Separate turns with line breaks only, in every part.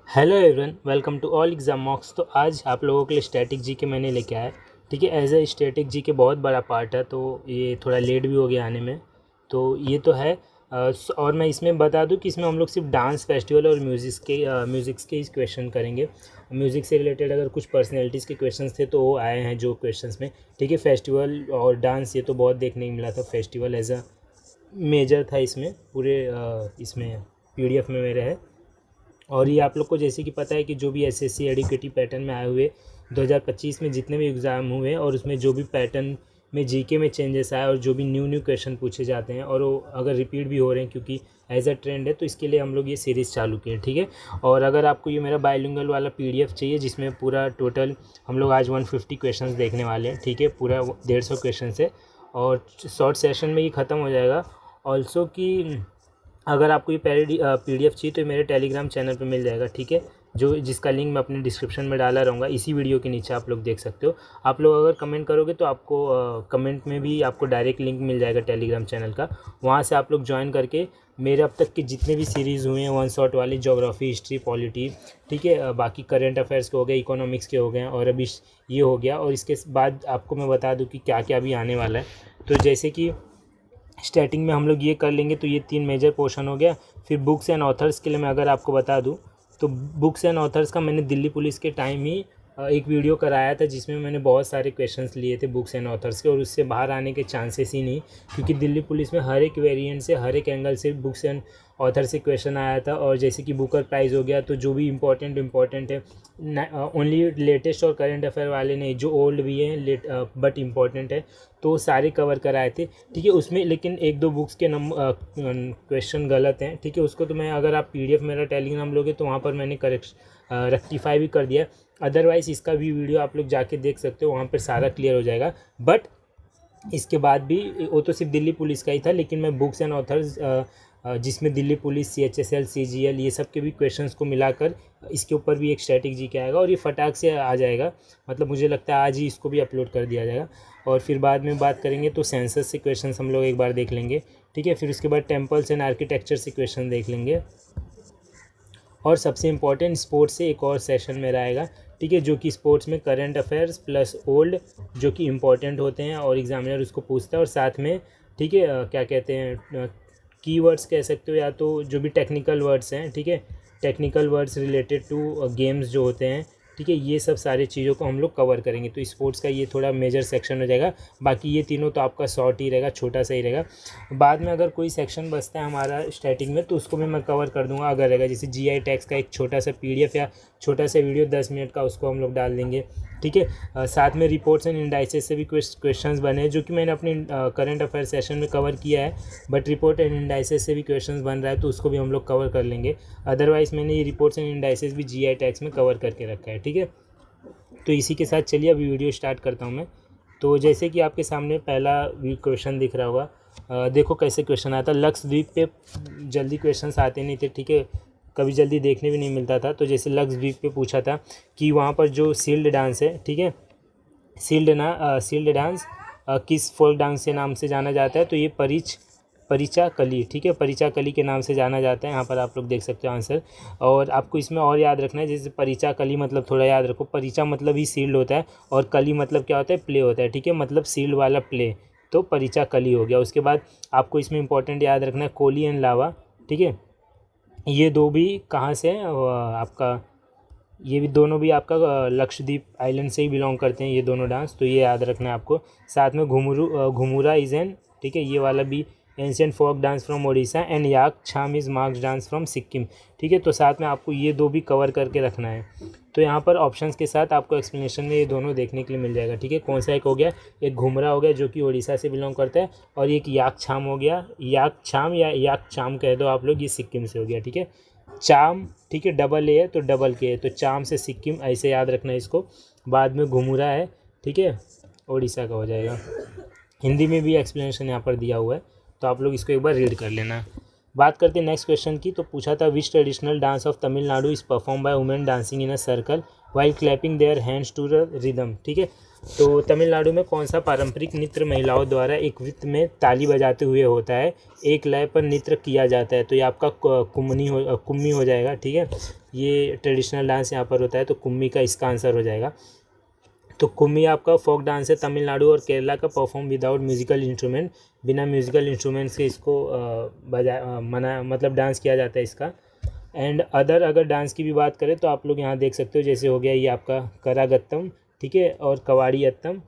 Hello everyone, welcome to all exam mocks. तो आज आप लोगों के लिए स्टैटिक जी के मैंने लेके आया। ठीक है, एज ए स्टैटिक जी के बहुत बड़ा पार्ट है, तो ये थोड़ा लेट भी हो गया आने में। तो ये तो है। और मैं इसमें बता दूं कि इसमें हम लोग सिर्फ डांस फेस्टिवल और म्यूज़िक्स के ही क्वेश्चन करेंगे। म्यूज़िक से रिलेटेड अगर कुछ पर्सनैलिटीज़ के क्वेश्चंस थे तो वो आए हैं जो क्वेश्चंस में। ठीक है, फेस्टिवल और डांस ये तो बहुत देखने को मिला था। फेस्टिवल एज अ मेजर था इसमें पूरे इसमें पीडीएफ में मेरे है। और ये आप लोग को जैसे कि पता है कि जो भी एसएससी एडुकेटिव पैटर्न में आए हुए 2025 में जितने भी एग्ज़ाम हुए और उसमें जो भी पैटर्न में जीके में चेंजेस आए और जो भी न्यू न्यू क्वेश्चन पूछे जाते हैं और वो अगर रिपीट भी हो रहे हैं क्योंकि एज अ ट्रेंड है, तो इसके लिए हम लोग ये सीरीज़ चालू किए। ठीक है, और अगर आपको ये मेरा बायलिंगुअल वाला पीडीएफ चाहिए जिसमें पूरा टोटल हम लोग आज 150 क्वेश्चन देखने वाले हैं। ठीक है, पूरा 150 क्वेश्चन है और शॉर्ट सेशन में ये ख़त्म हो जाएगा। ऑल्सो कि अगर आपको ये पीडीएफ चाहिए तो मेरे टेलीग्राम चैनल पे मिल जाएगा। ठीक है, जो जिसका लिंक मैं अपने डिस्क्रिप्शन में डाला रहूँगा, इसी वीडियो के नीचे आप लोग देख सकते हो। आप लोग अगर कमेंट करोगे तो आपको कमेंट में भी आपको डायरेक्ट लिंक मिल जाएगा टेलीग्राम चैनल का। वहाँ से आप लोग ज्वाइन करके मेरे अब तक के जितने भी सीरीज़ हुए हैं वन शॉट वाली, ज्योग्राफी, हिस्ट्री, पॉलिटी, ठीक है, बाकी करंट अफेयर्स के हो गए, इकोनॉमिक्स के हो गए और अभी ये हो गया। और इसके बाद आपको मैं बता दूँ कि क्या क्या अभी आने वाला है। तो जैसे कि स्टार्टिंग में हम लोग ये कर लेंगे, तो ये 3 मेजर पोर्शन हो गया। फिर बुक्स एंड ऑथर्स के लिए मैं अगर आपको बता दूं तो बुक्स एंड ऑथर्स का मैंने दिल्ली पुलिस के टाइम ही एक वीडियो कराया था जिसमें मैंने बहुत सारे क्वेश्चंस लिए थे बुक्स एंड ऑथर्स के, और उससे बाहर आने के चांसेस ही नहीं, क्योंकि दिल्ली पुलिस में हर एक वेरिएंट से, हर एक एंगल से बुक्स एंड ऑथर से क्वेश्चन आया था। और जैसे कि बुकर प्राइज़ हो गया, तो जो भी इम्पोर्टेंट है, ओनली लेटेस्ट और करंट अफेयर वाले नहीं, जो ओल्ड भी हैं बट इम्पॉर्टेंट है, तो सारे कवर कराए थे। ठीक है, उसमें लेकिन एक दो बुक्स के क्वेश्चन गलत हैं। ठीक है, उसको तो मैं, अगर आप पीडीएफ मेरा टेलीग्राम लोगे तो वहाँ पर मैंने रेक्टिफाई भी कर दिया। अदरवाइज़ इसका भी वीडियो आप लोग जाके देख सकते हो, वहाँ पर सारा क्लियर हो जाएगा। बट इसके बाद भी वो तो सिर्फ दिल्ली पुलिस का ही था, लेकिन मैं बुक्स एंड ऑथर्स जिसमें दिल्ली पुलिस, सीएचएसएल, सीजीएल, ये सब के भी क्वेश्चंस को मिलाकर इसके ऊपर भी एक स्ट्रैटेजी के आएगा और ये फटाक से आ जाएगा। मतलब मुझे लगता है आज ही इसको भी अपलोड कर दिया जाएगा। और फिर बाद में बात करेंगे तो सेंसस से क्वेश्चंस हम लोग एक बार देख लेंगे। ठीक है, फिर उसके बाद टेम्पल्स एंड आर्किटेक्चर से क्वेश्चन देख लेंगे। और सबसे इम्पॉर्टेंट स्पोर्ट्स से एक और सेशन मेरा आएगा। ठीक है, जो कि स्पोर्ट्स में करंट अफेयर्स प्लस ओल्ड जो कि इम्पॉर्टेंट होते हैं और एग्जामिनर उसको पूछता है, और साथ में ठीक है क्या कहते हैं, कीवर्ड्स कह सकते हो या तो जो भी टेक्निकल वर्ड्स हैं। ठीक है, technical words related to games जो होते हैं। ठीक है, ये सब सारी चीज़ों को हम लोग कवर करेंगे। तो स्पोर्ट्स का ये थोड़ा मेजर सेक्शन हो जाएगा। बाकी ये तीनों तो आपका शॉर्ट ही रहेगा, छोटा सा ही रहेगा। बाद में अगर कोई सेक्शन बचता है हमारा स्टार्टिंग में तो उसको भी मैं कवर कर दूंगा अगर रहेगा, जैसे जीआई टैक्स का एक छोटा सा पीडीएफ या छोटा सा वीडियो 10 मिनट का, उसको हम लोग डाल देंगे। ठीक है, साथ में रिपोर्ट्स एंड इंडाइसेस से भी क्वेश्चंस बने हैं जो कि मैंने अपने करंट अफेयर सेशन में कवर किया है। बट रिपोर्ट एंड इंडाइसेस से भी क्वेश्चंस बन रहा है तो उसको भी हम लोग कवर कर लेंगे। अदरवाइज़ मैंने ये रिपोर्ट्स एंड इंडाइसेस भी जीआई टैक्स में कवर करके रखा है। ठीक है, तो इसी के साथ चलिए अभी वीडियो स्टार्ट करता हूँ मैं। तो जैसे कि आपके सामने पहला क्वेश्चन दिख रहा होगा, देखो कैसे क्वेश्चन आता है। लक्षद्वीप पे जल्दी क्वेश्चंस आते नहीं थे। ठीक है, कभी जल्दी देखने भी नहीं मिलता था। तो जैसे लक्षद्वीप पे पूछा था कि वहाँ पर जो सील्ड डांस है, ठीक है, सील्ड डांस किस फोल्क डांस के नाम से जाना जाता है, तो ये परिचा कली। ठीक है, परिचा कली के नाम से जाना जाता है। यहाँ पर आप लोग देख सकते हो आंसर। और आपको इसमें और याद रखना है, जैसे परिचा कली मतलब थोड़ा याद रखो, परिचा मतलब ही सील्ड होता है और कली मतलब क्या होता है, प्ले होता है। ठीक है, मतलब सील्ड वाला प्ले, तो परिचा कली हो गया। उसके बाद आपको इसमें इंपॉर्टेंट याद रखना है कोली एंड लावा। ठीक है, ये दो भी कहाँ से हैं, आपका ये भी दोनों भी आपका लक्षद्वीप आइलैंड से ही बिलोंग करते हैं ये दोनों डांस, तो ये याद रखना है आपको। साथ में घुमुरा इज एन, ठीक है, ये वाला भी ancient folk dance from Odisha, and Yak Chham is masks dance from Sikkim. ठीक है, तो साथ में आपको ये दो भी कवर करके रखना है। तो यहाँ पर ऑप्शंस के साथ आपको एक्सप्लेनेशन में ये दोनों देखने के लिए मिल जाएगा। ठीक है, कौन सा एक हो गया, एक घुमरा हो गया जो कि उड़ीसा से बिलोंग करता है, और एक याक छाम हो गया, याक छाम या याक चाम कह दो आप लोग, ये सिक्किम से हो गया। ठीक है, चाम, ठीक है, डबल ए है तो डबल के है, तो चाम से सिक्किम, ऐसे याद रखना है इसको। बाद में घुमुरा है, ठीक है, उड़ीसा का हो जाएगा। हिंदी में भी एक्सप्लेनेशन यहाँ पर दिया हुआ है, तो आप लोग इसको एक बार रीड कर लेना। बात करते हैं नेक्स्ट क्वेश्चन की। तो पूछा था which traditional dance of Tamil Nadu is perform by women dancing in a circle while clapping their hands to the rhythm. ठीक है, तो तमिलनाडु में कौन सा पारंपरिक नृत्य महिलाओं द्वारा एक वृत्त में ताली बजाते हुए होता है, एक लय पर नृत्य किया जाता है? तो ये आपका कुम्मी हो जाएगा। ठीक है, ये ट्रेडिशनल डांस यहाँ पर होता है, तो कुम्मी का इसका आंसर हो जाएगा। तो कुम्मी आपका फोक डांस है तमिलनाडु और केरला का, परफॉर्म विदाउट म्यूजिकल इंस्ट्रूमेंट, बिना म्यूजिकल इंस्ट्रूमेंट से इसको मतलब डांस किया जाता है इसका। एंड अदर अगर डांस की भी बात करें तो आप लोग यहाँ देख सकते हो, जैसे हो गया ये आपका करागत्तम, ठीक है, और कवाड़ीअत्तम।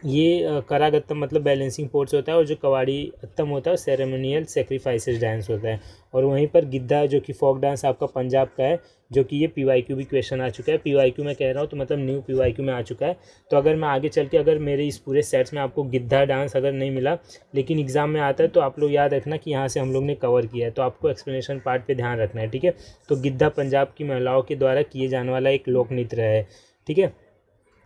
ये करागत्तम मतलब बैलेंसिंग पोर्स होता है, और जो कवाड़ी अत्तम होता है सेरेमोनियल सेक्रीफाइसेस डांस होता है। और वहीं पर गिद्धा जो कि फोक डांस आपका पंजाब का है, जो कि ये PYQ भी क्वेश्चन आ चुका है। PYQ में कह रहा हूँ तो मतलब न्यू PYQ में आ चुका है। तो अगर मैं आगे चल के अगर मेरे इस पूरे सेट्स में आपको गिद्धा डांस अगर नहीं मिला लेकिन एग्जाम में आता है, तो आप लोग याद रखना कि यहाँ से हम लोग ने कवर किया है, तो आपको एक्सप्लेनेशन पार्ट पर ध्यान रखना है। ठीक है, तो गिद्धा पंजाब की महिलाओं के द्वारा किए जाने वाला एक लोक नृत्य है। ठीक है,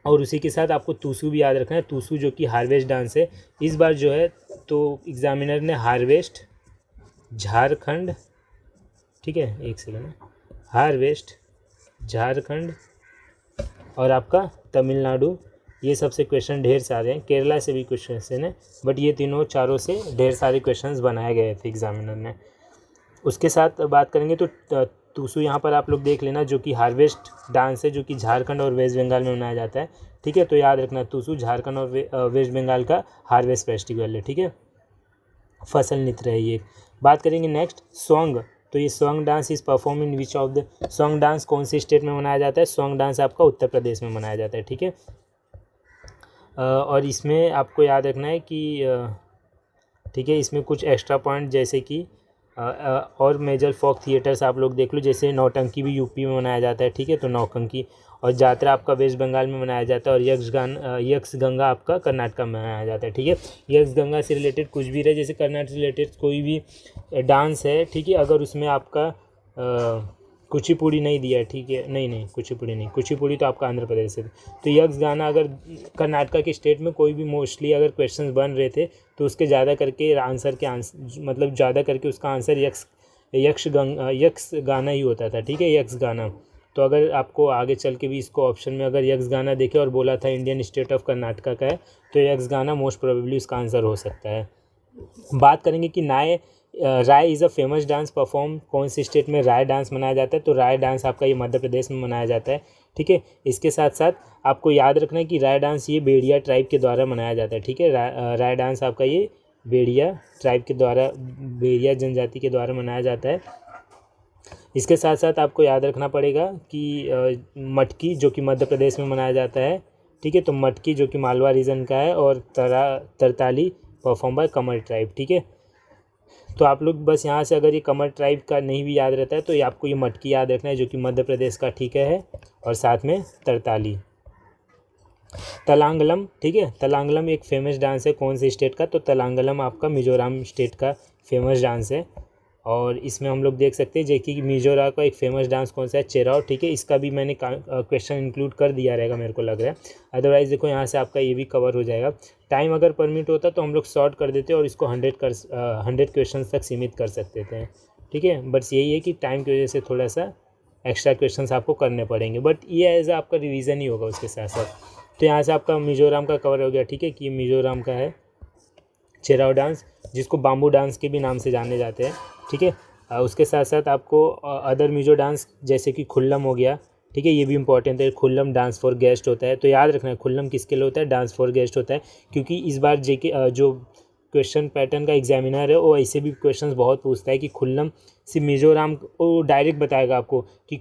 और उसी के साथ आपको टूसू भी याद रखना है। टूसू जो कि हार्वेस्ट डांस है। इस बार जो है तो एग्जामिनर ने हार्वेस्ट, झारखंड, ठीक है, एक सेकेंड, हार्वेस्ट, झारखंड और आपका तमिलनाडु, ये सबसे क्वेश्चन ढेर सारे हैं। केरला से भी क्वेश्चन है, बट ये तीनों चारों से ढेर सारे क्वेश्चंस बनाए गए थे एग्जामिनर ने। उसके साथ बात करेंगे तो टूसू यहाँ पर आप लोग देख लेना, जो कि हार्वेस्ट डांस है, जो कि झारखंड और वेस्ट बंगाल में मनाया जाता है। ठीक है, तो याद रखना टूसू झारखंड और वेस्ट बंगाल का हार्वेस्ट फेस्टिवल है। ठीक है, फसल नृत्य है ये। बात करेंगे नेक्स्ट सॉन्ग। तो ये song dance is perform in which of the, song dance कौन सी स्टेट में मनाया जाता है? सॉन्ग डांस आपका उत्तर प्रदेश में मनाया जाता है। ठीक है, और इसमें आपको याद रखना है कि ठीक है, इसमें कुछ एक्स्ट्रा पॉइंट जैसे कि और मेजर फोक थिएटर्स आप लोग देख लो, जैसे नौटंकी भी यूपी में मनाया जाता है। ठीक है, तो नौटंकी और जात्रा आपका वेस्ट बंगाल में मनाया जाता है, और यक्षगंगा आपका कर्नाटक में मनाया जाता है। ठीक है, यक्षगंगा से रिलेटेड कुछ भी रहे, जैसे कर्नाटक से रिलेटेड कोई भी डांस है, ठीक है, अगर उसमें आपका कुचिपुड़ी नहीं दिया है, ठीक है, नहीं कुचिपुड़ी नहीं, कुचिपुड़ी तो आपका आंध्र प्रदेश से। तो यक्षगाना अगर कर्नाटक के स्टेट में कोई भी मोस्टली अगर क्वेश्चंस बन रहे थे तो उसके ज़्यादा करके मतलब ज़्यादा करके उसका आंसर यक्ष गाना ही होता था। ठीक है, यक्ष गाना। तो अगर आपको आगे चल के भी इसको ऑप्शन में अगर यक्ष गाना देखे और बोला था इंडियन स्टेट ऑफ कर्नाटका का है, तो यक्ष गाना मोस्ट प्रोबेबली उसका आंसर हो सकता है। बात करेंगे कि Rai is a famous dance perform कौन सी स्टेट में राय डांस मनाया जाता है? तो राय डांस आपका ये मध्य प्रदेश में मनाया जाता है। ठीक है, इसके साथ साथ आपको याद रखना है कि राय डांस ये बेड़िया ट्राइब के द्वारा मनाया जाता है। ठीक है, राय डांस आपका ये बेड़िया ट्राइब के द्वारा, बेड़िया जनजाति के द्वारा मनाया जाता है। इसके साथ साथ आपको याद रखना पड़ेगा कि मटकी जो कि मध्य प्रदेश में मनाया जाता है। ठीक है, तो मटकी जो कि मालवा रीजन का है, और तरताली परफॉर्म बाय कमर ट्राइब। ठीक है, तो आप लोग बस यहाँ से अगर ये कमर ट्राइब का नहीं भी याद रहता है तो ये आपको ये मटकी याद रखना है, जो कि मध्य प्रदेश का, ठीक है, और साथ में तरताली। तलांगलम, ठीक है, तलांगलम एक फेमस डांस है कौन से स्टेट का? तो तलांगलम आपका मिजोरम स्टेट का फेमस डांस है। और इसमें हम लोग देख सकते हैं जैसे कि मिजोरम का एक फेमस डांस कौन सा है? चेराव। ठीक है, इसका भी मैंने क्वेश्चन इंक्लूड कर दिया रहेगा मेरे को लग रहा है, अदरवाइज़ देखो यहाँ से आपका ये भी कवर हो जाएगा। टाइम अगर परमिट होता तो हम लोग शॉर्ट कर देते और इसको 100 क्वेश्चन तक सीमित कर सकते थे। ठीक है, बस यही है कि टाइम की वजह से थोड़ा सा एक्स्ट्रा क्वेश्चंस आपको करने पड़ेंगे, बट ये एज आपका रिवीजन ही होगा उसके साथ साथ। तो यहाँ से आपका मिजोरम का कवर हो गया। ठीक है, कि मिजोरम का है चेराव डांस, जिसको बाम्बू डांस के भी नाम से जाने जाते हैं। ठीक है, उसके साथ साथ आपको अदर मिजो डांस जैसे कि खुल्लम हो गया। ठीक है, ये भी इंपॉर्टेंट है। खुल्लम डांस फॉर गेस्ट होता है, तो याद रखना है खुल्लम किसके लिए होता है? डांस फॉर गेस्ट होता है, क्योंकि इस बार जेके जो क्वेश्चन पैटर्न का एग्जामिनर है वो ऐसे भी क्वेश्चंस बहुत पूछता है कि खुल्लम से मिजोरम, वो डायरेक्ट बताएगा आपको कि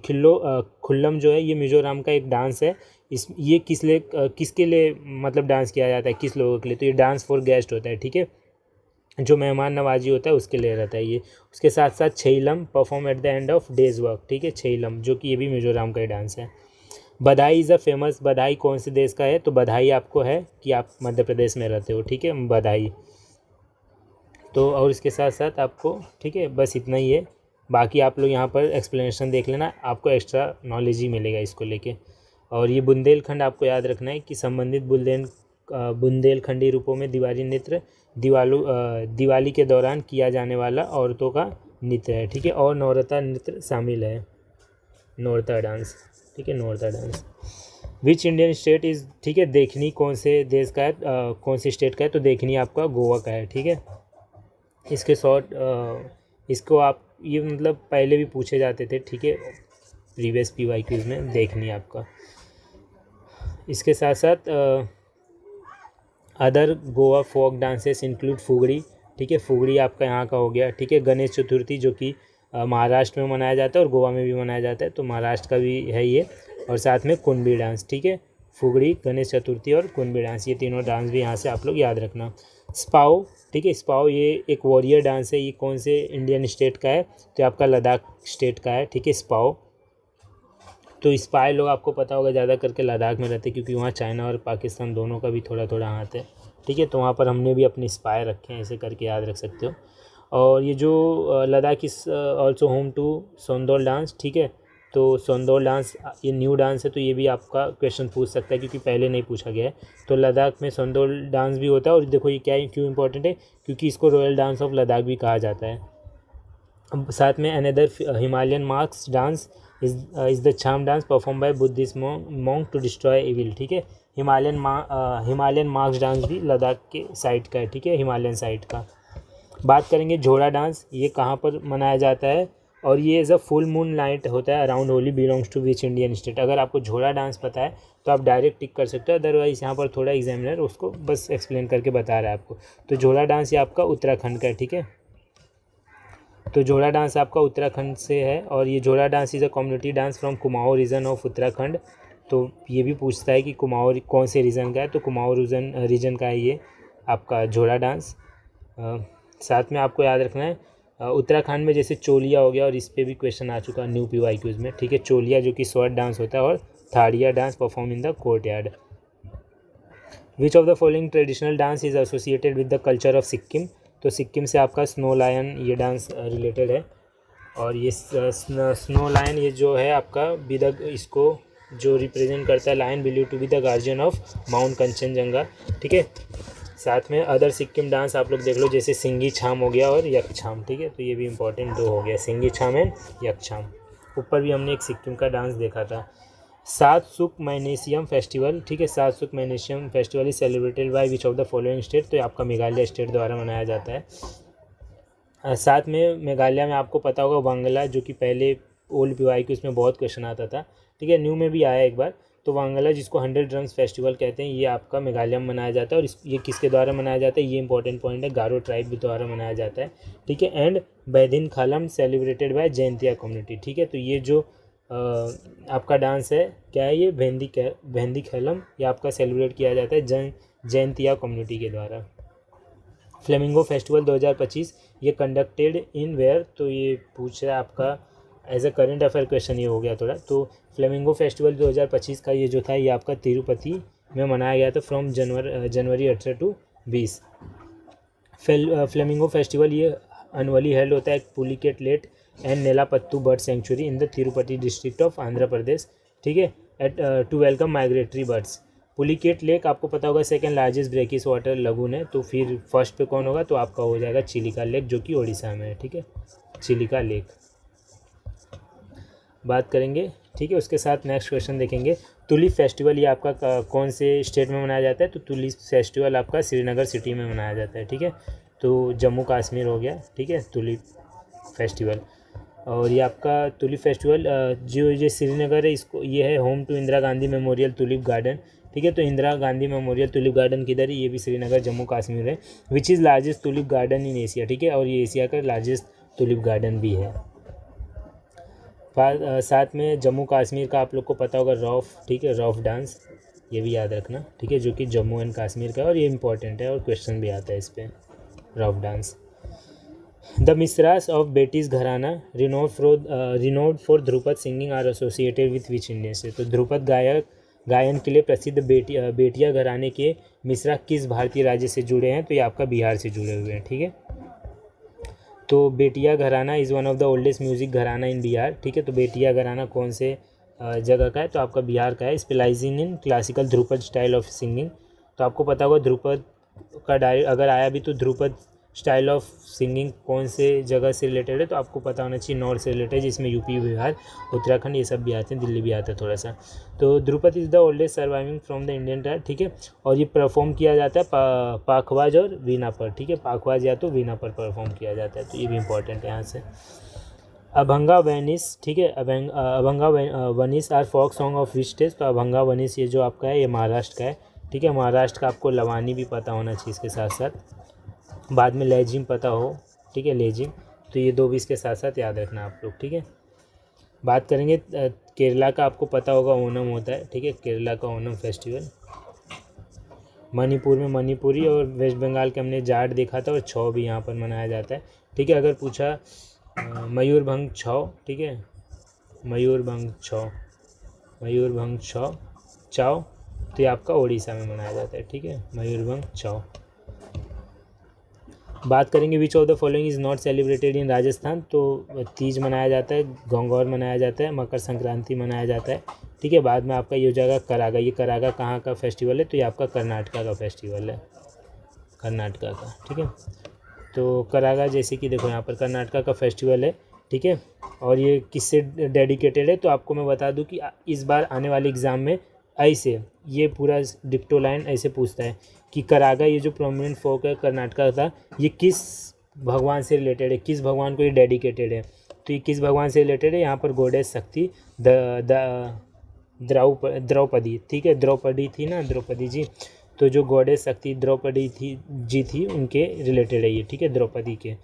खुल्लम जो है ये मिजोरम का एक डांस है। ये किसके लिए मतलब डांस किया जाता है, किस लोगों के लिए? तो ये डांस फॉर गेस्ट होता है। ठीक है, जो मेहमान नवाजी होता है उसके लिए रहता है ये। उसके साथ साथ Chailam perform at the end of day's work. ठीक है, छैलम जो कि ये भी मिजोरम का ही डांस है। बधाई इज़ अ फेमस, बधाई कौन से देश का है? तो बधाई आपको है कि आप मध्य प्रदेश में रहते हो। ठीक है, बधाई। तो और इसके साथ साथ आपको, ठीक है, बस इतना ही है। बाकी आप लोग यहाँ पर एक्सप्लेनेशन देख लेना, आपको एक्स्ट्रा नॉलेज ही मिलेगा इसको लेके। और ये बुंदेलखंड आपको याद रखना है कि संबंधित बुंदेलखंडी रूपों में दिवाली नृत्य दिवाली के दौरान किया जाने वाला औरतों का नृत्य है, ठीक है। और नौरता नृत्य शामिल है, नौरता डांस, ठीक है, Naurta dance. Which Indian state is, ठीक है, देखनी कौन से देश का है, कौन सी स्टेट का है, तो देखनी आपका गोवा का है, ठीक है। इसके शॉर्ट इसको आप ये मतलब पहले भी पूछे जाते थे, ठीक है, प्रीवियस PY क्विज में, देखनी आपका। इसके साथ साथ other Goa folk dances include Fugdi, ठीक है, फुगड़ी आपका यहाँ का हो गया, ठीक है। गणेश चतुर्थी जो कि महाराष्ट्र में मनाया जाता है और गोवा में भी मनाया जाता है, तो महाराष्ट्र का भी है ये। और साथ में कुणबी डांस, ठीक है, फुगड़ी, गणेश चतुर्थी और कुणबी डांस, ये तीनों डांस भी यहाँ से आप लोग याद रखना। स्पाओ, ठीक है, स्पाओ ये एक वॉरियर डांस है, ये कौन से इंडियन स्टेट का है, तो आपका लद्दाख स्टेट का है, ठीक है, स्पाओ। तो स्पाई लोग आपको पता होगा ज़्यादा करके लद्दाख में रहते हैं, क्योंकि वहाँ चाइना और पाकिस्तान दोनों का भी थोड़ा थोड़ा हाथ है, ठीक है। तो वहाँ पर हमने भी अपने स्पाई रखे हैं, ऐसे करके याद रख सकते हो। और ये जो लद्दाख इस ऑल्सो होम टू सोंदोल डांस, ठीक है। तो सोंदोल डांस ये न्यू डांस है, तो ये भी आपका क्वेश्चन पूछ सकता है, क्योंकि पहले नहीं पूछा गया है। तो लद्दाख में सोंदोल डांस भी होता है, और देखो ये क्या है, क्यों इंपॉर्टेंट है, क्योंकि इसको रॉयल डांस ऑफ लद्दाख भी कहा जाता है। साथ में another Himalayan masks dance is the charm dance perform by Buddhist monk to destroy evil, ठीक है। हिमालयन मार्क्स डांस भी लद्दाख के साइड का है, ठीक है, हिमालयन साइड का। बात करेंगे झोड़ा डांस, ये कहाँ पर मनाया जाता है, और ये as a full moon night होता है around Holi, belongs to which Indian state. अगर आपको झोड़ा डांस पता है तो आप डायरेक्ट टिक कर सकते हो, अदरवाइज यहाँ पर थोड़ा एग्जामिनर उसको बस एक्सप्लेन करके बता रहा है आपको। तो झोड़ा डांस ये आपका उत्तराखंड का है, ठीक है। तो झोड़ा डांस आपका उत्तराखंड से है, और ये Jhora dance is a community dance from Kumaon region of Uttarakhand. तो ये भी पूछता है कि कुमाऊँ कौन से रीजन का है, तो कुमाऊँ रीजन का है ये आपका झोड़ा डांस। साथ में आपको याद रखना है उत्तराखंड में जैसे चोलिया हो गया, और इस पर भी क्वेश्चन आ चुका न्यू PY क्विज में, ठीक है। चोलिया जो कि शॉर्ट डांस होता है, और Thadia dance perform in the courtyard. Which of the following traditional dance is associated with the culture of Sikkim. तो सिक्किम से आपका स्नो लायन ये डांस रिलेटेड है, और ये स्नो लायन ये जो है आपका विद इसको जो रिप्रेजेंट करता है, lion believe to be the guardian of mount Kanchenjunga, ठीक है। साथ में अदर सिक्किम डांस आप लोग देख लो, जैसे सिंगी छाम हो गया और यकछाम, ठीक है। तो ये भी इंपॉर्टेंट दो हो गया, सिंगी छाम एंड यकछाम। ऊपर भी हमने एक सिक्किम का डांस देखा था। सात सुख मैग्नीशियम फेस्टिवल, ठीक है, सात सुख magnesium festival is celebrated by which of the following state. तो आपका मेघालय स्टेट द्वारा मनाया जाता है। साथ में मेघालय में आपको पता होगा वांगला, जो कि पहले ओल्ड PY की उसमें बहुत क्वेश्चन आता था, ठीक है, न्यू में भी आया एक बार। तो वांगला जिसको 100 ड्रम्स फेस्टिवल कहते हैं, ये आपका मेघालय में मनाया जाता है, और ये किसके द्वारा मनाया जाता है, ये इंपॉर्टेंट पॉइंट है, गारो ट्राइब के द्वारा मनाया जाता है, ठीक है। And Behdienkhlam celebrated by Jaintia community, ठीक है। तो ये जो आपका डांस है क्या है, ये भेंदी खैलम, ये आपका सेलिब्रेट किया जाता है जैंतिया कम्युनिटी के द्वारा। फ्लेमिंगो फेस्टिवल 2025 ये कंडक्टेड इन वेयर, तो ये पूछ रहा है आपका as a current affair question, ये हो गया थोड़ा। तो फ्लेमिंगो फेस्टिवल 2025 का ये जो था, ये आपका तिरुपति में मनाया गया था from January 18 to 20। Flamingo festival ये एनुअली हेल्ड होता है Pulicat lake and Nelapattu bird sanctuary in the Tirupati district of Andhra Pradesh, ठीक है, at to welcome migratory birds. Pulicat lake आपको पता होगा second largest brackish water lagoon है, तो फिर फर्स्ट पे कौन होगा, तो आपका हो जाएगा चिलिका लेक, जो कि उड़ीसा में है, ठीक है, चिलिका लेक बात करेंगे, ठीक है। उसके साथ नेक्स्ट क्वेश्चन देखेंगे, तुलिप फेस्टिवल ये आपका कौन से स्टेट में मनाया जाता है, तो तुलिप फेस्टिवल आपका श्रीनगर सिटी में मनाया जाता है, ठीक है। तो जम्मू कश्मीर हो गया, ठीक है, तुलिप फेस्टिवल। और ये आपका तुलिप फेस्टिवल जो ये श्रीनगर है, इसको ये है home to Indira Gandhi memorial tulip garden, ठीक है। तो Indira Gandhi memorial tulip garden किधर है, ये भी श्रीनगर जम्मू कश्मीर है। Which is largest tulip garden in Asia, ठीक है, और ये एशिया का लार्जेस्ट तुलिप गार्डन भी है। साथ में जम्मू कश्मीर का आप लोग को पता होगा रॉफ, ठीक है, रॉफ डांस, ये भी याद रखना, ठीक है, जो कि जम्मू एंड कश्मीर का है, और ये इंपॉर्टेंट है और क्वेश्चन भी आता है इस पर, Rouf dance. The Mishras of Bettiah gharana renowned for Dhrupad singing are associated with which Indian state. तो ध्रुपद गायन के लिए प्रसिद्ध बेटिया घराने के मिश्रा किस भारतीय राज्य से जुड़े हैं, तो ये आपका बिहार से जुड़े हुए हैं, ठीक है। तो बेटिया घराना is one of the oldest music घराना इन बिहार, ठीक है। तो बेटिया घराना कौन से जगह का है, तो आपका बिहार का है। Specialising in classical Dhrupad style of singing, तो आपको पता होगा ध्रुपद का डायरेक्ट अगर आया भी तो ध्रुपद स्टाइल ऑफ सिंगिंग कौन से जगह से रिलेटेड है, तो आपको पता होना चाहिए नॉर्थ से रिलेटेड, जिसमें यूपी, बिहार, उत्तराखंड ये सब भी आते हैं, दिल्ली भी आता है थोड़ा सा। तो Dhrupad is the oldest surviving from the Indian tribe, ठीक है। और ये परफॉर्म किया जाता है पाखवाज और वीणा पर, ठीक है, पाखवाज या तो वीणा पर परफॉर्म किया जाता है, तो ये भी इंपॉर्टेंट है यहाँ से। अभंगा वेनिस, ठीक है, Abhanga vanis are folk song of which state, तो अभंगा वनिस ये जो आपका है ये महाराष्ट्र का है, ठीक है। महाराष्ट्र का आपको लवानी भी पता होना चाहिए इसके साथ साथ, बाद में लेजिम पता हो, ठीक है, लेजिम, तो ये दो भी इसके साथ साथ याद रखना आप लोग, ठीक है। बात करेंगे केरला का, आपको पता होगा ओणम होता है, ठीक है, केरला का ओणम फेस्टिवल। मणिपुर में मणिपुरी, और वेस्ट बंगाल के हमने जाट देखा था, और छौ भी यहाँ पर मनाया जाता है, ठीक है। अगर पूछा मयूरभंज छौ, ठीक है, मयूरभंज छौ, मयूरभंज छौ चाओ, तो ये आपका उड़ीसा में मनाया जाता है, ठीक है, मयूरभंज छौ। बात करेंगे विच of the following is not celebrated in Rajasthan, तो तीज मनाया जाता है, गंगौर मनाया जाता है, मकर संक्रांति मनाया जाता है, ठीक है। बाद में आपका ये हो जाएगा करागा, ये करागा कहाँ का फेस्टिवल है, तो ये आपका कर्नाटका का फेस्टिवल है, कर्नाटका का, ठीक है। तो करागा जैसे कि देखो यहाँ पर कर्नाटका का फेस्टिवल है, ठीक है। और ये किससे डेडिकेटेड है, तो आपको मैं बता दूं कि इस बार आने वाले एग्ज़ाम में ऐसे ये पूरा डिक्टो लाइन ऐसे पूछता है कि करागा ये जो प्रोमिनेंट फोक है कर्नाटका का, ये किस भगवान से रिलेटेड है, किस भगवान को ये डेडिकेटेड है, तो ये किस भगवान से रिलेटेड है, यहाँ पर गॉडेस शक्ति द्रौपदी, ठीक है, द्रौपदी थी ना, द्रौपदी जी, तो जो गॉडेस शक्ति द्रौपदी थी उनके रिलेटेड है ये, ठीक है, द्रौपदी के।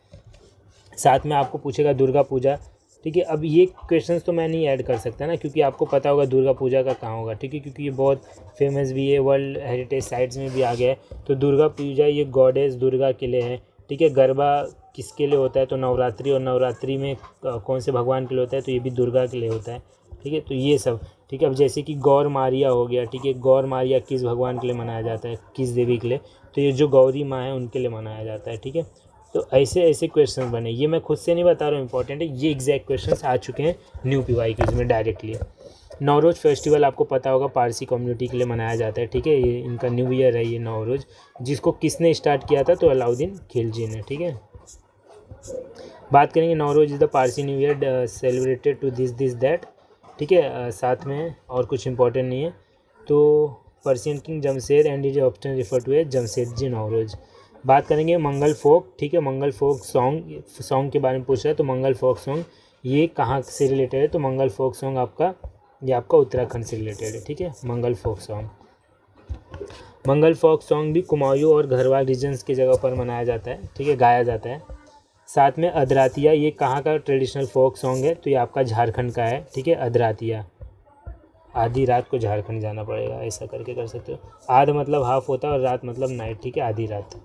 साथ में आपको पूछेगा दुर्गा पूजा, ठीक है। अब ये क्वेश्चंस तो मैं नहीं ऐड कर सकता ना, क्योंकि आपको पता होगा दुर्गा पूजा का कहाँ होगा, ठीक है, क्योंकि ये बहुत फेमस भी है, वर्ल्ड हेरिटेज साइट्स में भी आ गया है। तो दुर्गा पूजा ये गॉडेस दुर्गा के लिए है, ठीक है। गरबा किसके लिए होता है, तो नवरात्रि, और नवरात्रि में कौन से भगवान के लिए होता है, तो ये भी दुर्गा के लिए होता है, ठीक है। तो ये सब, ठीक है। अब जैसे कि गौर मारिया हो गया, ठीक है, गौर मारिया किस भगवान के लिए मनाया जाता है, किस देवी के लिए, तो ये जो गौरी माँ है उनके लिए मनाया जाता है, ठीक है। तो ऐसे ऐसे क्वेश्चंस बने, ये मैं खुद से नहीं बता रहा हूँ, इंपॉर्टेंट है, ये एग्जैक्ट क्वेश्चंस आ चुके हैं न्यू PYQs में डायरेक्टली। नवरोज़ फेस्टिवल आपको पता होगा पारसी कम्युनिटी के लिए मनाया जाता है, ठीक है, ये इनका न्यू ईयर है ये नवरोज़, जिसको किसने स्टार्ट किया था, तो अलाउद्दीन खिलजी ने, ठीक है। बात करेंगे Navroz is the Parsi new year celebrated to this that, ठीक है। साथ में और कुछ इंपॉर्टेंट नहीं है, तो Persian king Jamshed and is often refer to as Jamshedji Navroz. बात करेंगे मंगल फोक, ठीक है, मंगल फोक सॉन्ग के बारे में पूछ रहा है, तो मंगल फोक सॉन्ग ये कहाँ से रिलेटेड है, तो मंगल फोक सॉन्ग आपका ये आपका उत्तराखंड से रिलेटेड है, ठीक है, मंगल फोक सॉन्ग। मंगल फोक सॉन्ग भी कुमाऊँ और घरवाल रीजन्स की जगह पर मनाया जाता है, ठीक है, गाया जाता है। साथ में अदरातिया ये कहाँ का ट्रेडिशनल फोक सॉन्ग है, तो ये आपका झारखंड का है, ठीक है, अदरातिया। आधी रात को झारखंड जाना पड़ेगा, ऐसा करके कर सकते हो, आध मतलब हाफ होता है और रात मतलब नाइट, ठीक है, आधी रात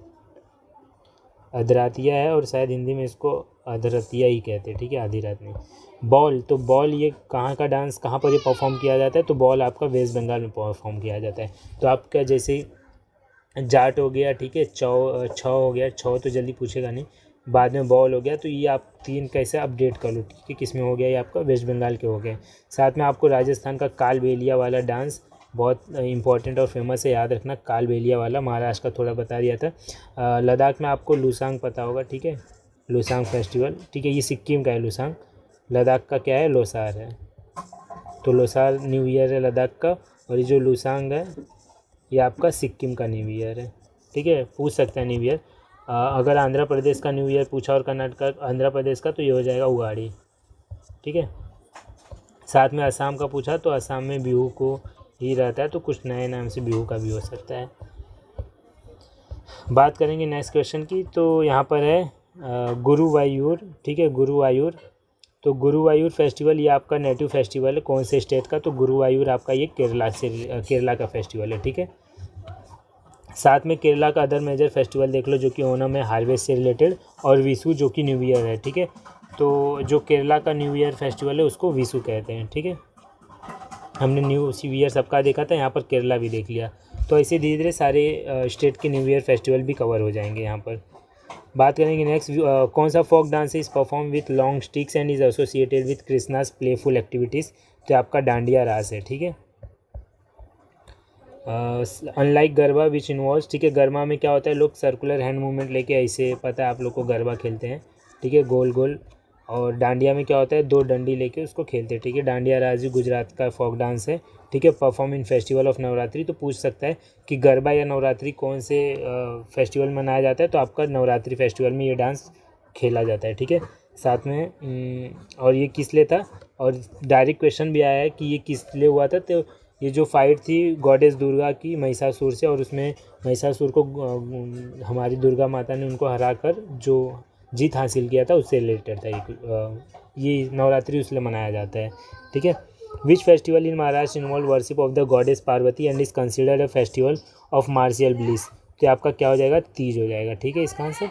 अदरातिया है, और शायद हिंदी में इसको अधरतिया ही कहते हैं, ठीक है, आधी रात में। बॉल, तो बॉल ये कहाँ का डांस कहाँ पर ये परफॉर्म किया जाता है, तो बॉल आपका वेस्ट बंगाल में परफॉर्म किया जाता है। तो आपका जैसे जाट हो गया, ठीक है, छौ हो गया, छौ तो जल्दी पूछेगा नहीं, बाद में बॉल हो गया, तो ये आप तीन कैसे अपडेट कर लो, ठीक है, किस में हो गया, ये आपका वेस्ट बंगाल के हो गए। साथ में आपको राजस्थान का कालबेलिया वाला डांस बहुत इंपॉर्टेंट और फेमस है, याद रखना, कालबेलिया वाला। महाराष्ट्र का थोड़ा बता दिया था। लद्दाख में आपको लुसांग पता होगा, ठीक है, लुसांग फेस्टिवल, ठीक है, ये सिक्किम का है लुसांग, लद्दाख का क्या है, लोसार है, तो लोसार न्यू ईयर है लद्दाख का, और ये जो लुसांग है ये आपका सिक्किम का न्यू ईयर है, ठीक है, पूछ सकते हैं न्यू ईयर। अगर आंध्र प्रदेश का न्यू ईयर पूछा और कर्नाटक आंध्र प्रदेश का, तो ये हो जाएगा उगाड़ी, ठीक है। साथ में असम का पूछा, तो असम में बिहू को ही रहता है, तो कुछ नए नाम से बिहू का भी हो सकता है। बात करेंगे नेक्स्ट क्वेश्चन की, तो यहाँ पर है गुरुवायूर, ठीक है, गुरुवायूर, तो गुरुवायूर फेस्टिवल ये आपका नेटिव फेस्टिवल है कौन से स्टेट का, तो गुरुवायूर आपका ये केरला का फेस्टिवल है, ठीक है। साथ में केरला का अदर मेजर फेस्टिवल देख लो, जो कि ओणम है हार्वेस्ट से रिलेटेड, और विशु जो कि न्यू ईयर है, ठीक है। तो जो केरला का न्यू ईयर फेस्टिवल है उसको विशु कहते हैं, ठीक है। हमने न्यू ईयर सबका देखा था, यहाँ पर केरला भी देख लिया, तो ऐसे धीरे धीरे सारे स्टेट के न्यू ईयर फेस्टिवल भी कवर हो जाएंगे यहाँ पर। बात करेंगे नेक्स्ट, कौन सा folk dance is perform with long sticks and is associated with Krishna's playful activities, तो आपका डांडिया रास है, ठीक है। अनलाइक गरबा विच इन्वॉल्व्स, ठीक है, गरबा में क्या होता है, लोग सर्कुलर हैंड मूवमेंट लेके ऐसे, पता है आप लोग को, गरबा खेलते हैं, ठीक है, गोल गोल। और डांडिया में क्या होता है, 2 डंडी लेके उसको खेलते हैं, ठीक है। डांडिया राजू गुजरात का फोक डांस है, ठीक है, perform in festival of Navratri. तो पूछ सकता है कि गरबा या नवरात्रि कौन से फेस्टिवल मनाया जाता है, तो आपका नवरात्रि फेस्टिवल में ये डांस खेला जाता है, ठीक है। साथ में और ये किस लिए था, और डायरेक्ट क्वेश्चन भी आया है कि ये किस लिए हुआ था। तो ये जो फाइट थी गॉडेस दुर्गा की महिषासुर से, और उसमें महिषासुर को हमारी दुर्गा माता ने उनको हराकर जो जीत हासिल किया था, उससे रिलेटेड था ये नवरात्रि, उसलिए मनाया जाता है, ठीक है। Which festival in Maharashtra involve worship of the goddess Parvati and is considered a festival of martial bliss. तो आपका क्या हो जाएगा, तीज हो जाएगा, ठीक है, इसका आंसर।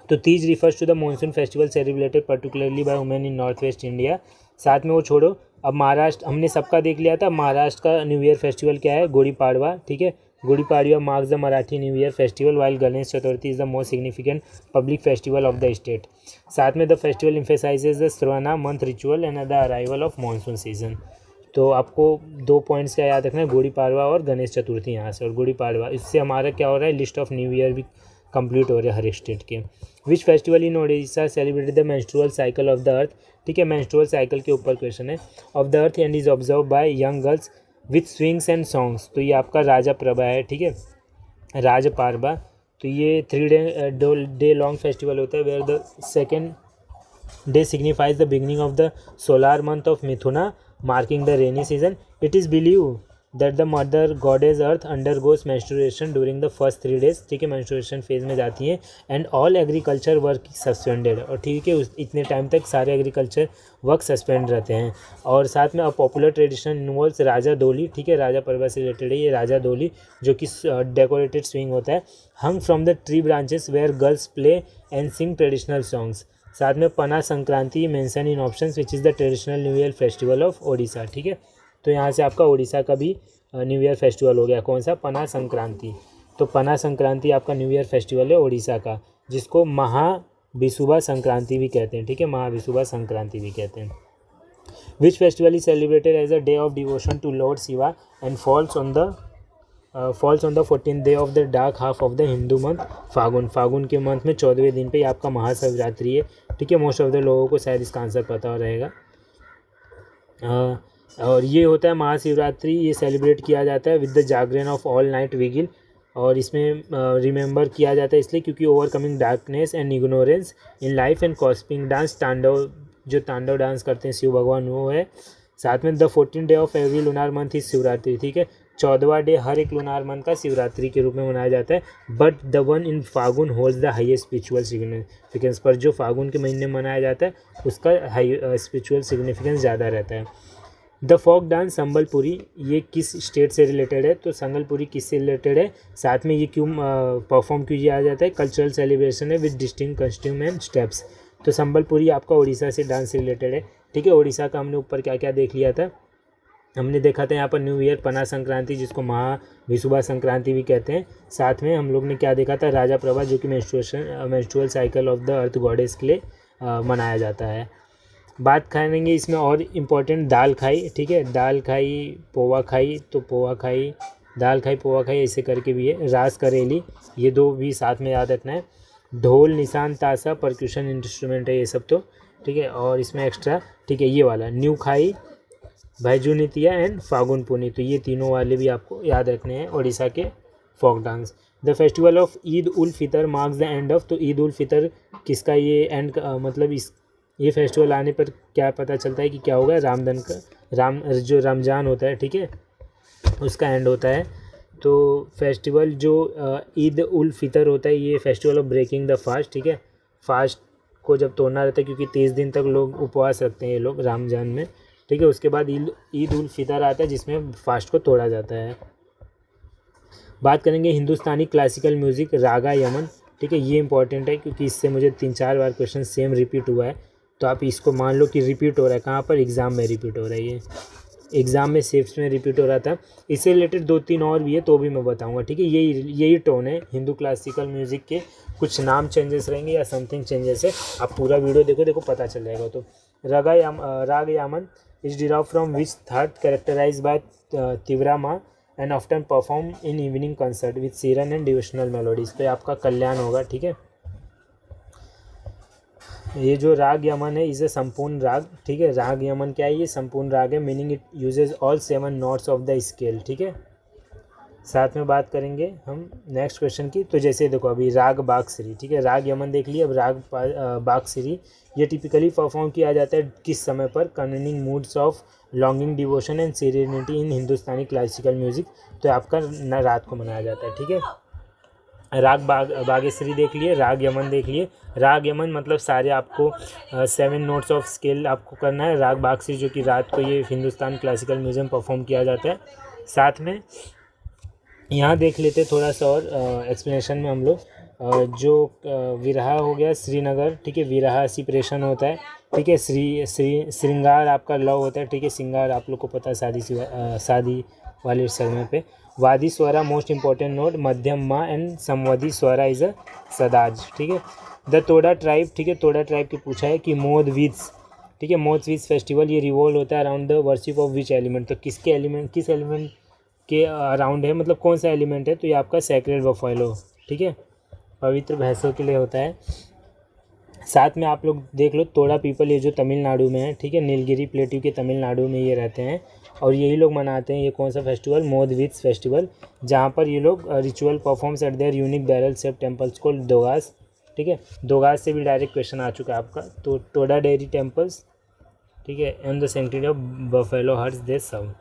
तो Teej refers to the monsoon festival celebrated particularly by women in north west India. साथ में वो छोड़ो, अब महाराष्ट्र हमने सबका देख लिया था। महाराष्ट्र का न्यू ईयर फेस्टिवल क्या है, गुड़ी पाड़वा, ठीक है। Gudi Padwa marks the Marathi new year festival, while Ganesh Chaturthi is the most significant public festival of the state. साथ में the festival emphasises the Shravana month ritual and the arrival of monsoon season. तो आपको 2 पॉइंट्स का याद रखना है, गुड़ी पाड़वा और गणेश चतुर्थी यहाँ से। और गुड़ी पाड़वा, इससे हमारा क्या हो रहा है, लिस्ट ऑफ न्यू ईयर भी कंप्लीट हो रहे हैं हर स्टेट के। विच festival in Odisha celebrated the menstrual cycle of the earth, ठीक है, मेंस्ट्रुअल साइकिल के ऊपर क्वेश्चन है, of the earth and is observe by young girls with swings and songs. तो ये आपका राजा प्रभा है, ठीक है, राज पारबा। तो ये 3 डे लॉन्ग फेस्टिवल होता है, where the second day signifies the beginning of the solar month of Mithuna, marking the rainy season. It is believed that the mother goddess earth undergoes menstruation during the first 3 days, ठीक है, menstruation phase में जाती है, and all agriculture work suspended, और ठीक है, उस इतने टाइम तक सारे एग्रीकल्चर वर्क सस्पेंड रहते हैं। और साथ में अ पॉपुलर ट्रेडिशन इन्वॉल्व्स राजा डोली, ठीक है, राजा पर्व से रिलेटेड है ये राजा डोली, जो कि डेकोरेटेड स्विंग होता है, hung from the tree branches where girls play and sing traditional songs. साथ में Pana Sankranti mention in options which is the traditional new year festival of Odisha, ठीक है। तो यहाँ से आपका ओडिशा का भी न्यू ईयर फेस्टिवल हो गया, कौन सा, पना संक्रांति। तो पना संक्रांति आपका न्यू ईयर फेस्टिवल है ओडिशा का, जिसको महाविषुवा संक्रांति भी कहते हैं, ठीक है, महाविषुवा संक्रांति भी कहते हैं। Which festival is celebrated as a day of devotion to lord Shiva and falls on the 14th day of the dark half of the Hindu month Phagun. Phagun के मंथ में 14वें दिन पे आपका महाशिवरात्रि है, ठीक है। मोस्ट ऑफ द लोगों को शायद इसका आंसर पता रहेगा। और ये होता है महाशिवरात्रि, ये सेलिब्रेट किया जाता है with the jagran of all night vigil, और इसमें रिमेंबर किया जाता है इसलिए क्योंकि overcoming darkness and ignorance in life and cosmic dance, Tandav, जो तांडव डांस करते हैं शिव भगवान, वो है। साथ में the 14th day of every lunar month is Shivratri, ठीक है, 14वां डे हर एक लूनार मंथ का शिवरात्रि के रूप में मनाया जाता है। But the one in Phagun holds the highest spiritual significance, पर जो फागुन के महीने में मनाया जाता है उसका हाई स्पिरिचुअल सिग्निफिकेंस ज़्यादा रहता है। द फोक डांस संबलपुरी, ये किस स्टेट से रिलेटेड है, तो संबलपुरी किससे रिलेटेड है, साथ में ये क्यों परफॉर्म किया जाता है, कल्चरल सेलिब्रेशन है with distinct costume and steps. तो संबलपुरी आपका उड़ीसा से डांस से रिलेटेड है, ठीक है। उड़ीसा का हमने ऊपर क्या क्या देख लिया था, हमने देखा था यहाँ पर न्यू ईयर, पना संक्रांति जिसको महाविषुवा संक्रांति भी कहते हैं। साथ में हम लोग ने क्या देखा था, राजा प्रभा, जो कि menstrual cycle of the earth goddess के लिए मनाया जाता है। बात करेंगे इसमें और इम्पोर्टेंट, दाल खाई, ठीक है, दाल खाई पोवा खाई, तो पोवा खाई, दाल खाई पोवा खाई ऐसे करके भी है। रास करेली, ये 2 भी साथ में याद रखना है। ढोल, निशान, ताशा परक्यूशन इंस्ट्रूमेंट है ये सब, तो ठीक है। और इसमें एक्स्ट्रा, ठीक है, ये वाला न्यू खाई, भाईजू नितिया एंड फागुन पुनी, तो ये तीनों वाले भी आपको याद रखने हैं उड़ीसा के folk dance. The festival of Eid ul Fitr marks the end of, तो ईद उल फितर किसका ये एंड, मतलब इस ये फेस्टिवल आने पर क्या पता चलता है कि क्या होगा, रामदन का, जो रमज़ान होता है, ठीक है, उसका एंड होता है। तो फेस्टिवल जो ईद उल फितर होता है, ये festival of breaking the fast, ठीक है, फास्ट को जब तोड़ना रहता है क्योंकि 30 दिन तक लोग उपवास रखते हैं ये लोग रमज़ान में, ठीक है। उसके बाद ईद उल फितर आता है जिसमें फास्ट को तोड़ा जाता है। बात करेंगे हिंदुस्तानी क्लासिकल म्यूज़िक, रागा यमन, ठीक है, ये इंपॉर्टेंट है क्योंकि इससे मुझे 3-4 बार क्वेश्चन सेम रिपीट हुआ है, तो आप इसको मान लो कि रिपीट हो रहा है, कहाँ पर, एग्ज़ाम में रिपीट हो रहा है, ये एग्ज़ाम में शिफ्ट में रिपीट हो रहा था। इससे रिलेटेड 2-3 और भी है तो भी मैं बताऊंगा, ठीक है। यही टोन है हिंदू क्लासिकल म्यूज़िक के, कुछ नाम चेंजेस रहेंगे या समथिंग चेंजेस है, आप पूरा वीडियो देखो पता चल जाएगा। तो raga Yaman is derive from which thaat characterise by tivra ma, and often perform in evening concert with serene and devotional melodies. तो ये आपका कल्याण होगा, ठीक है। ये जो राग यमन है इज़ ए संपूर्ण राग, ठीक है। राग यमन क्या है, ये संपूर्ण राग है, meaning it uses all 7 notes of the scale, ठीक है। साथ में बात करेंगे हम नेक्स्ट क्वेश्चन की। तो जैसे देखो अभी राग बागश्री, ठीक है, राग यमन देख लिए, अब राग बागश्री ये टिपिकली परफॉर्म किया जाता है किस समय पर, conveying moods of longing devotion and serenity in Hindustani classical music. तो आपका रात को मनाया जाता है, ठीक है। राग बागेश्वरी देख लिए, राग यमन देख लिए। राग यमन मतलब सारे आपको 7 नोट्स ऑफ स्केल आपको करना है। राग बागश्री जो कि रात को ये हिंदुस्तान क्लासिकल म्यूजियम परफॉर्म किया जाता है। साथ में यहाँ देख लेते थोड़ा सा और एक्सप्लेनेशन में हम लोग जो विरहा हो गया श्रीनगर, ठीक है, विरहा सिपरेशन होता है, ठीक है। श्रृंगार आपका लव होता है, ठीक है। श्रृंगार आप लोग को पता है शादी वाले समय पे। वादी स्वरा मोस्ट इंपॉर्टेंट नोट, मध्यम मा एंड समवदी स्वरा इज अ सदाज, ठीक है। द तोड़ा ट्राइब, ठीक है, तोड़ा ट्राइब की पूछा है कि मोद विद्स, ठीक है, मोद विद्स फेस्टिवल ये रिवॉल्व होता है around the worship of which element. तो किस एलिमेंट के अराउंड है, मतलब कौन सा एलिमेंट है, तो ये आपका सैक्रेड बफेलो, ठीक है, पवित्र भैंसों के लिए होता है। साथ में आप लोग देख लो तोड़ा पीपल, ये जो तमिलनाडु में है, ठीक है, नीलगिरी प्लेट्यू के तमिलनाडु में ये रहते हैं और यही लोग मनाते हैं ये कौन सा फेस्टिवल, मोदवित्स फेस्टिवल, जहाँ पर ये लोग ritual performs eight there unique barrel shape temples को दोगास, ठीक है। दोगास से भी डायरेक्ट क्वेश्चन आ चुका है आपका। तो टोडा डेयरी टेम्पल्स, ठीक है, and the sanctity of buffalo herds they सब।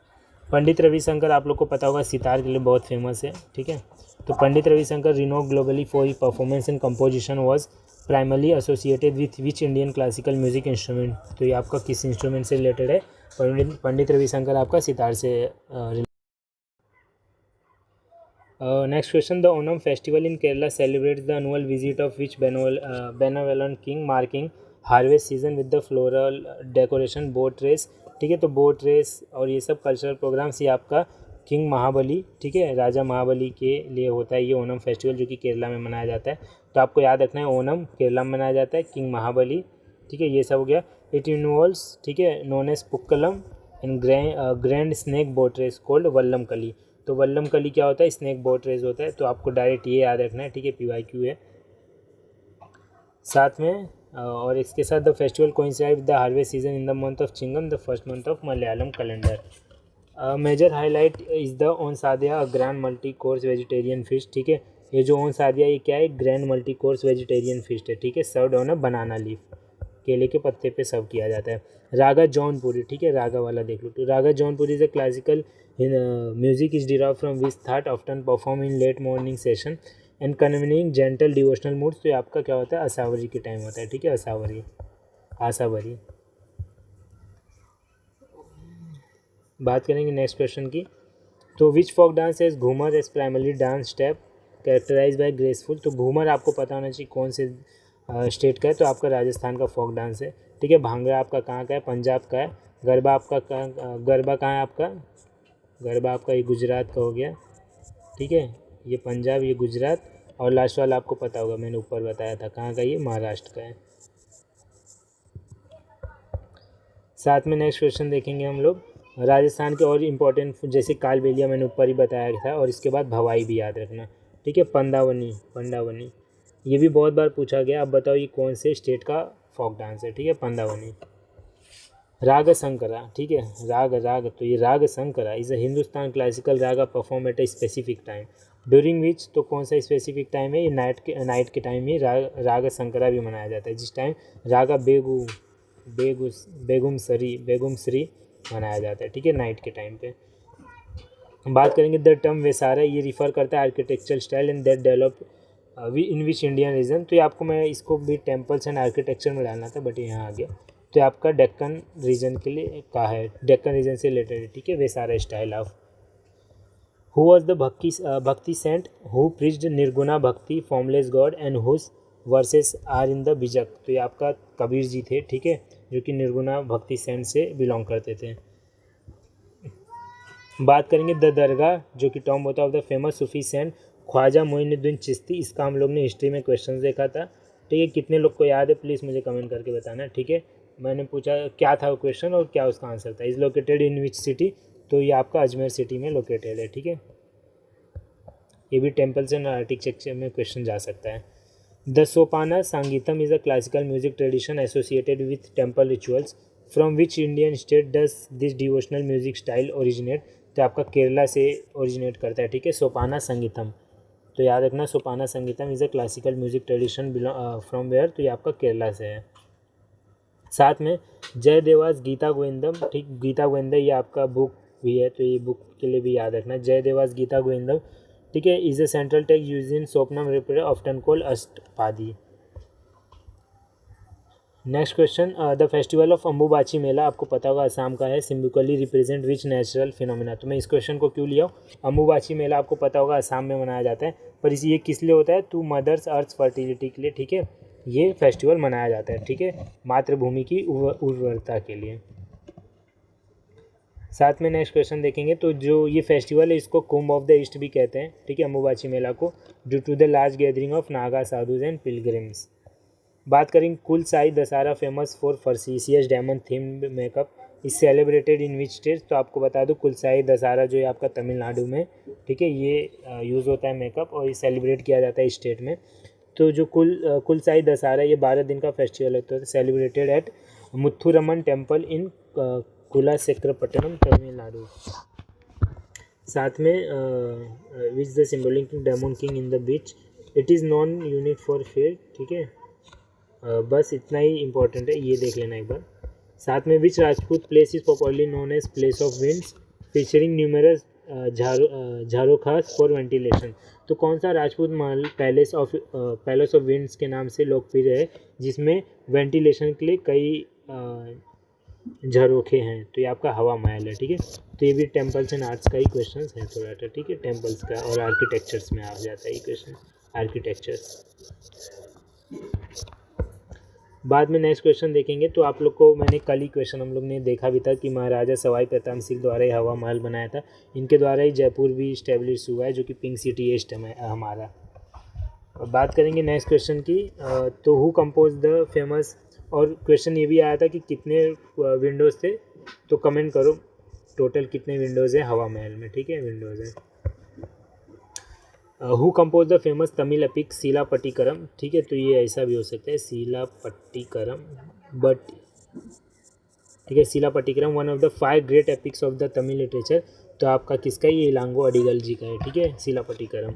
पंडित रविशंकर आप लोग को पता होगा सितार के लिए बहुत फेमस है, ठीक है। तो Pandit Ravi Shankar renowned globally for performance in composition was primarily associated with which Indian classical music instrument. तो ये आपका किस इंस्ट्रूमेंट से रिलेटेड है, पंडित रविशंकर आपका सितार से। Next question, the Onam festival in Kerala celebrates the annual visit of which benevolent king marking harvest season with the floral decoration boat race, ठीक है। तो बोट रेस और ये सब कल्चरल प्रोग्राम्स ये आपका किंग महाबली, ठीक है, राजा महाबली के लिए होता है ये ओनम फेस्टिवल जो कि केरला में मनाया जाता है। तो आपको याद रखना है ओनम केरला में मनाया जाता है, किंग महाबली, ठीक है, ये सब हो गया। इट इन्वॉल्व्स, ठीक है, known as pookalam and grand snake boat race called Vallam Kali. तो वल्लम कली क्या होता है, स्नेक बोट रेस होता है। तो आपको डायरेक्ट ये याद रखना है, ठीक है, PYQ है। साथ में और इसके साथ the festival coincide with the harvest season in the month of Chingam, the first month of Malayalam calendar. Major highlight is the Onasadya, grand multi course vegetarian feast, ठीक है। ये जो ओनसादिया ये क्या है, grand multi course vegetarian feast है, ठीक है, served on a banana leaf, केले के पत्ते पे सर्व किया जाता है। रागा जौनपुरी, ठीक है, रागा वाला देख लो। तो raga Jaunpuri is a classical music is derive from which thaat often perform in late morning session and conveying gentle devotional moods. तो ये आपका क्या होता है, असावरी के टाइम होता है, ठीक है, असावरी आसावरी। बात करेंगे नेक्स्ट क्वेश्चन की। तो which folk dance as Ghoomar as primary dance step characterise by graceful. तो घूमर आपको पता होना चाहिए कौन से स्टेट का है, तो आपका राजस्थान का फोक डांस है, ठीक है। भांगड़ा आपका कहाँ का है, पंजाब का है। गरबा आपका गरबा कहाँ है आपका, गरबा आपका ये गुजरात का हो गया, ठीक है, ये पंजाब, ये गुजरात, और लास्ट वाला आपको पता होगा मैंने ऊपर बताया था कहाँ का, ये महाराष्ट्र का है। साथ में नेक्स्ट क्वेश्चन देखेंगे हम लोग राजस्थान के और इम्पोर्टेंट, जैसे कालबेलिया मैंने ऊपर ही बताया था, और इसके बाद भवाई भी याद रखना, ठीक है। पंडावनी ये भी बहुत बार पूछा गया। अब बताओ ये कौन से स्टेट का फोक डांस है, ठीक है, पंडावनी। राग संकरा, ठीक है, राग तो ये राग संकरा is a Hindustan classical Raga perform at a specific time during which. तो कौन सा स्पेसिफिक टाइम है, ये नाइट के टाइम ही राग संकरा भी मनाया जाता है, जिस टाइम रागा बेगुम श्री मनाया जाता है, ठीक है, नाइट के टाइम पे। बात करेंगे द टर्म वेसारा, ये रिफ़र करता है architectural style and that develop in which Indian reason. तो ये आपको मैं इसको भी टेम्पल्स एंड आर्किटेक्चर में डालना था, बट यहाँ आ गया। तो आपका डेक्कन रीजन के लिए का है, डेक्कन रीजन से रिलेटेड है, ठीक है, Vesara style of. Who was the bhakti saint who preached nirguna bhakti formless god and whose verses are in the Bijak. तो ये आपका कबीर जी थे, ठीक है, जो कि निर्गुणा भक्ति सेंट से बिलोंग करते थे। बात करेंगे द दरगाह, जो कि टॉम होता है of the famous Sufi saint Khwaja Moinuddin Chishti. इसका हम लोग ने हिस्ट्री में क्वेश्चन देखा था, ठीक है। कितने लोग को याद है प्लीज़ मुझे कमेंट करके बताना, ठीक है। मैंने पूछा क्या था वो क्वेश्चन और क्या उसका आंसर था। Is located in which city, तो ये आपका अजमेर सिटी में लोकेटेड है। ठीक है, ये भी टेम्पल्स एंड आर्किटेक्चर में क्वेश्चन जा सकता है। The Sopana Sangeetham is a classical music tradition associated with temple rituals from which Indian state does this devotional music style originate. तो आपका केरला से ओरिजिनेट करता है। ठीक है, सोपाना संगीतम, तो याद रखना Sopana Sangeetham is a classical music tradition from where, तो ये आपका केरला से है। साथ में जय देवास गीता गोविंदम, ठीक, गीता गोविंदम ये आपका बुक भी है, तो ये बुक के लिए भी याद रखना जय देवास गीता गोविंदम। ठीक है, is a central text use in Sopanam repertoire often called Ashtapadi. Next question, the festival of Ambubachi Mela आपको पता होगा असम का है, symbolically represent which natural phenomena. तो मैं इस क्वेश्चन को क्यों लिया, अम्बुबाची मेला आपको पता होगा असम में मनाया जाता है, पर इस ये किस लिए होता है, टू मदर्स अर्थ फर्टिलिटी के लिए। ठीक है, ये फेस्टिवल मनाया जाता है। ठीक है, मातृभूमि की उर्वरता के लिए। साथ में नेक्स्ट क्वेश्चन देखेंगे, तो जो ये फेस्टिवल है इसको कुंभ ऑफ द ईस्ट भी कहते हैं। ठीक है, अम्बुबाची मेला को, due to the large gathering of Naga sadhus and pilgrims. बात करेंगे Kulasai Dussehra famous for ferocious demon themed makeup is celebrated in which state. तो आपको बता दूं कुल साई दशहरा जो है आपका तमिलनाडु में, ठीक है, ये यूज़ होता है मेकअप और ये सेलिब्रेट किया जाता है स्टेट में। तो जो कुल साई दशहरा ये 12 दिन का फेस्टिवल होता है, celebrated at Mutharamman temple in Kulasekarapattinam Tamil Nadu. साथ में which the symbolic diamond king in the beach, it is known unit for fair. ठीक है, बस इतना ही इम्पोर्टेंट है, ये देख लेना एक बार। साथ में which Rajput palace is popularly known as palace of winds featuring numerous jharokhas for ventilation. तो कौन सा राजपूत महल पैलेस ऑफ विंड्स के नाम से लोकप्रिय है, जिसमें वेंटिलेशन के लिए कई झरोखे हैं। तो ये आपका हवा महल है। ठीक है, तो ये भी टेम्पल्स एंड आर्ट्स का ही क्वेश्चन है थोड़ा सा। ठीक है, टेम्पल्स का और आर्किटेक्चर्स में आ जाता है ये क्वेश्चन, आर्किटेक्चर्स। बाद में नेक्स्ट क्वेश्चन देखेंगे, तो आप लोग को मैंने कल ही क्वेश्चन हम लोग ने देखा भी था कि महाराजा सवाई प्रताप सिंह द्वारा ही हवा महल बनाया था, इनके द्वारा ही जयपुर भी इस्टेब्लिश हुआ है, जो कि पिंक सिटी ईस्ट है हमारा। बात करेंगे नेक्स्ट क्वेश्चन की, तो हु कंपोज द फेमस, और क्वेश्चन ये भी आया था कि कितने विंडोज़ थे, तो कमेंट करो टोटल कितने विंडोज़ हैं हवा महल में। ठीक है, विंडोज़ हैं। Who compose the famous Tamil epic Silappatikaram. ठीक है, तो ये ऐसा भी हो सकता है शिलापट्टिकरम, बट ठीक है, Silappatikaram one of the 5 great epics of the Tamil literature. तो आपका किसका, ये इलांगो अडिगल जी का है। ठीक है, शिलापट्टिकरम,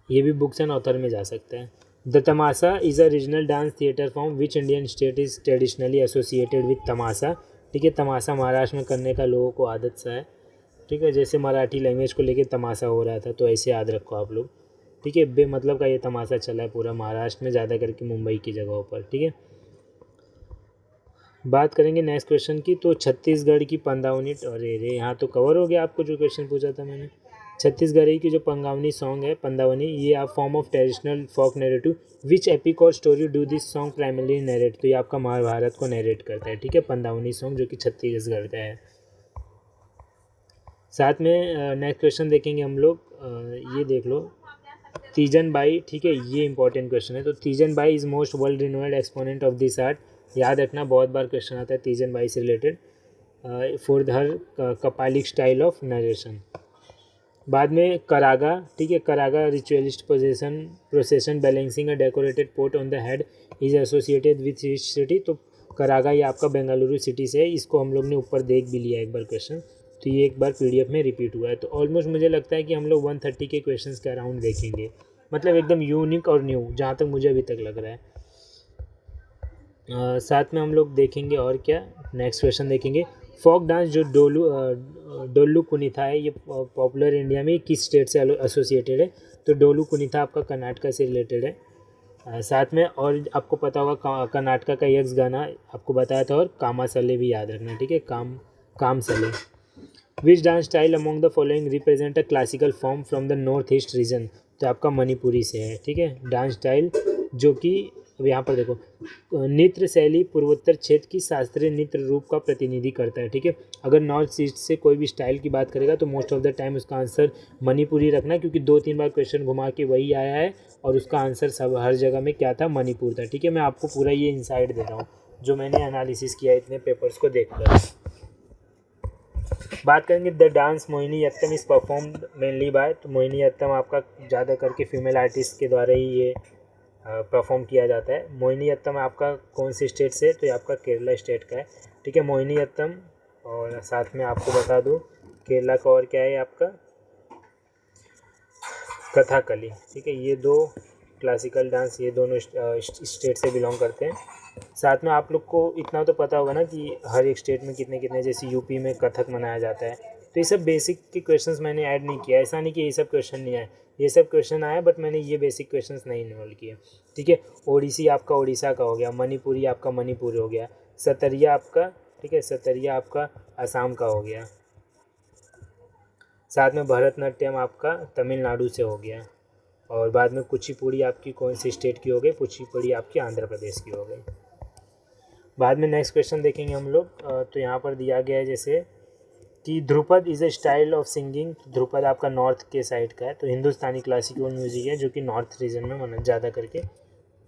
ये भी बुक्स एंड ऑथर में जा सकता है। The Tamasha is a regional dance theatre form which Indian state is traditionally associated with Tamasha. ठीक है, तमाशा महाराष्ट्र में करने का लोगों को आदत सा है। ठीक है, जैसे मराठी लैंग्वेज को लेके तमाशा हो रहा था, तो ऐसे याद रखो आप लोग। ठीक है, बेमतलब का ये तमाशा चला है पूरा महाराष्ट्र में, ज़्यादा करके मुंबई की जगहों पर। ठीक है, बात करेंगे नेक्स्ट क्वेश्चन की, तो छत्तीसगढ़ की पंदावनी, अरे रे यहाँ तो कवर हो गया आपको जो क्वेश्चन पूछा था मैंने। छत्तीसगढ़ी की जो पंगावनी सॉन्ग है पंदावनी, ये आप form of traditional folk narrative which epic और story do this song primarily narrate. तो ये आपका महाभारत को नैरेट करता है। ठीक है, पंदावनी सॉन्ग जो कि छत्तीसगढ़ का है। साथ में नेक्स्ट क्वेश्चन देखेंगे हम लोग, ये देख लो तीजन बाई। ठीक है, ये इंपॉर्टेंट क्वेश्चन है। तो Teejan Bai is most world renowned exponent of this art. याद रखना, बहुत बार क्वेश्चन आता है तीजन बाई से related, for her Kapalik style of narration. बाद में करागा। ठीक है, Karaga ritualistic procession balancing a decorated pot on the head is associated with which city. तो करागा ये आपका बेंगलुरु सिटी से है, इसको हम लोग ने ऊपर देख भी लिया एक बार क्वेश्चन, तो ये एक बार पीडीएफ में रिपीट हुआ है। तो ऑलमोस्ट मुझे लगता है कि हम लोग 130 के क्वेश्चंस के अराउंड देखेंगे, मतलब एकदम यूनिक और न्यू, जहाँ तक मुझे अभी तक लग रहा है। साथ में हम लोग देखेंगे और क्या, नेक्स्ट क्वेश्चन देखेंगे, फोक डांस जो डोलू कुनीथा है, ये पॉपुलर इंडिया में किस स्टेट से एसोसिएटेड है। तो डोलू कुनीथा आपका कर्नाटका से रिलेटेड है। साथ में और आपको पता होगा कर्नाटका का यक्ष गाना आपको बताया था, और कामासले भी याद रखना। ठीक है, Kamsale. Which dance style among the following represent a classical form from the north east region. तो आपका मणिपुरी से है। ठीक है, डांस स्टाइल जो कि अब यहाँ पर देखो, नृत्य शैली पूर्वोत्तर क्षेत्र की शास्त्रीय नृत्य रूप का प्रतिनिधि करता है। ठीक है, अगर नॉर्थ ईस्ट से कोई भी स्टाइल की बात करेगा तो मोस्ट ऑफ द टाइम उसका आंसर मणिपुरी रखना, क्योंकि 2-3 बार क्वेश्चन घुमा के वही आया है, और उसका आंसर सब हर जगह में क्या था, मणिपुर था। ठीक है, मैं आपको पूरा ये इंसाइट दे रहा हूँ जो मैंने एनालिसिस किया इतने पेपर्स को देखकर। बात करेंगे the dance Mohiniyattam is performed mainly by, तो मोहिनीअट्टम आपका ज़्यादा करके फीमेल आर्टिस्ट के द्वारा ही ये परफॉर्म किया जाता है। मोहिनीअट्टम आपका कौन सी स्टेट से, तो ये आपका केरला स्टेट का है, ठीक है मोहिनीअट्टम। और साथ में आपको बता दूँ केरला का और क्या है आपका कथकली, ठीक है। ये दो क्लासिकल डांस ये दोनों स्टेट से बिलोंग करते हैं। साथ में आप लोग को इतना तो पता होगा ना कि हर एक स्टेट में कितने कितने, जैसे यूपी में कथक मनाया जाता है। तो ये सब बेसिक के क्वेश्चंस मैंने ऐड नहीं किया, ऐसा नहीं कि ये सब क्वेश्चन नहीं आए, ये सब क्वेश्चन आए, बट मैंने ये बेसिक क्वेश्चंस नहीं इन्वॉल्व किए, ठीक है। ओडिसी आपका उड़ीसा का हो गया, मणिपुरी आपका मणिपुर हो गया, सतरिया आपका, ठीक है, सतरिया आपका असम का हो गया। साथ में भरतनाट्यम आपका तमिलनाडु से हो गया। और बाद में कुचिपुड़ी आपकी कौन सी स्टेट की हो गई, कुचिपुड़ी आपकी आंध्र प्रदेश की हो गई। बाद में नेक्स्ट क्वेश्चन देखेंगे हम लोग। तो यहाँ पर दिया गया है जैसे कि Dhrupad is a style of singing. Dhrupad आपका नॉर्थ के साइड का है, तो हिंदुस्तानी क्लासिकल म्यूजिक है जो कि नॉर्थ रीजन में मना ज़्यादा करके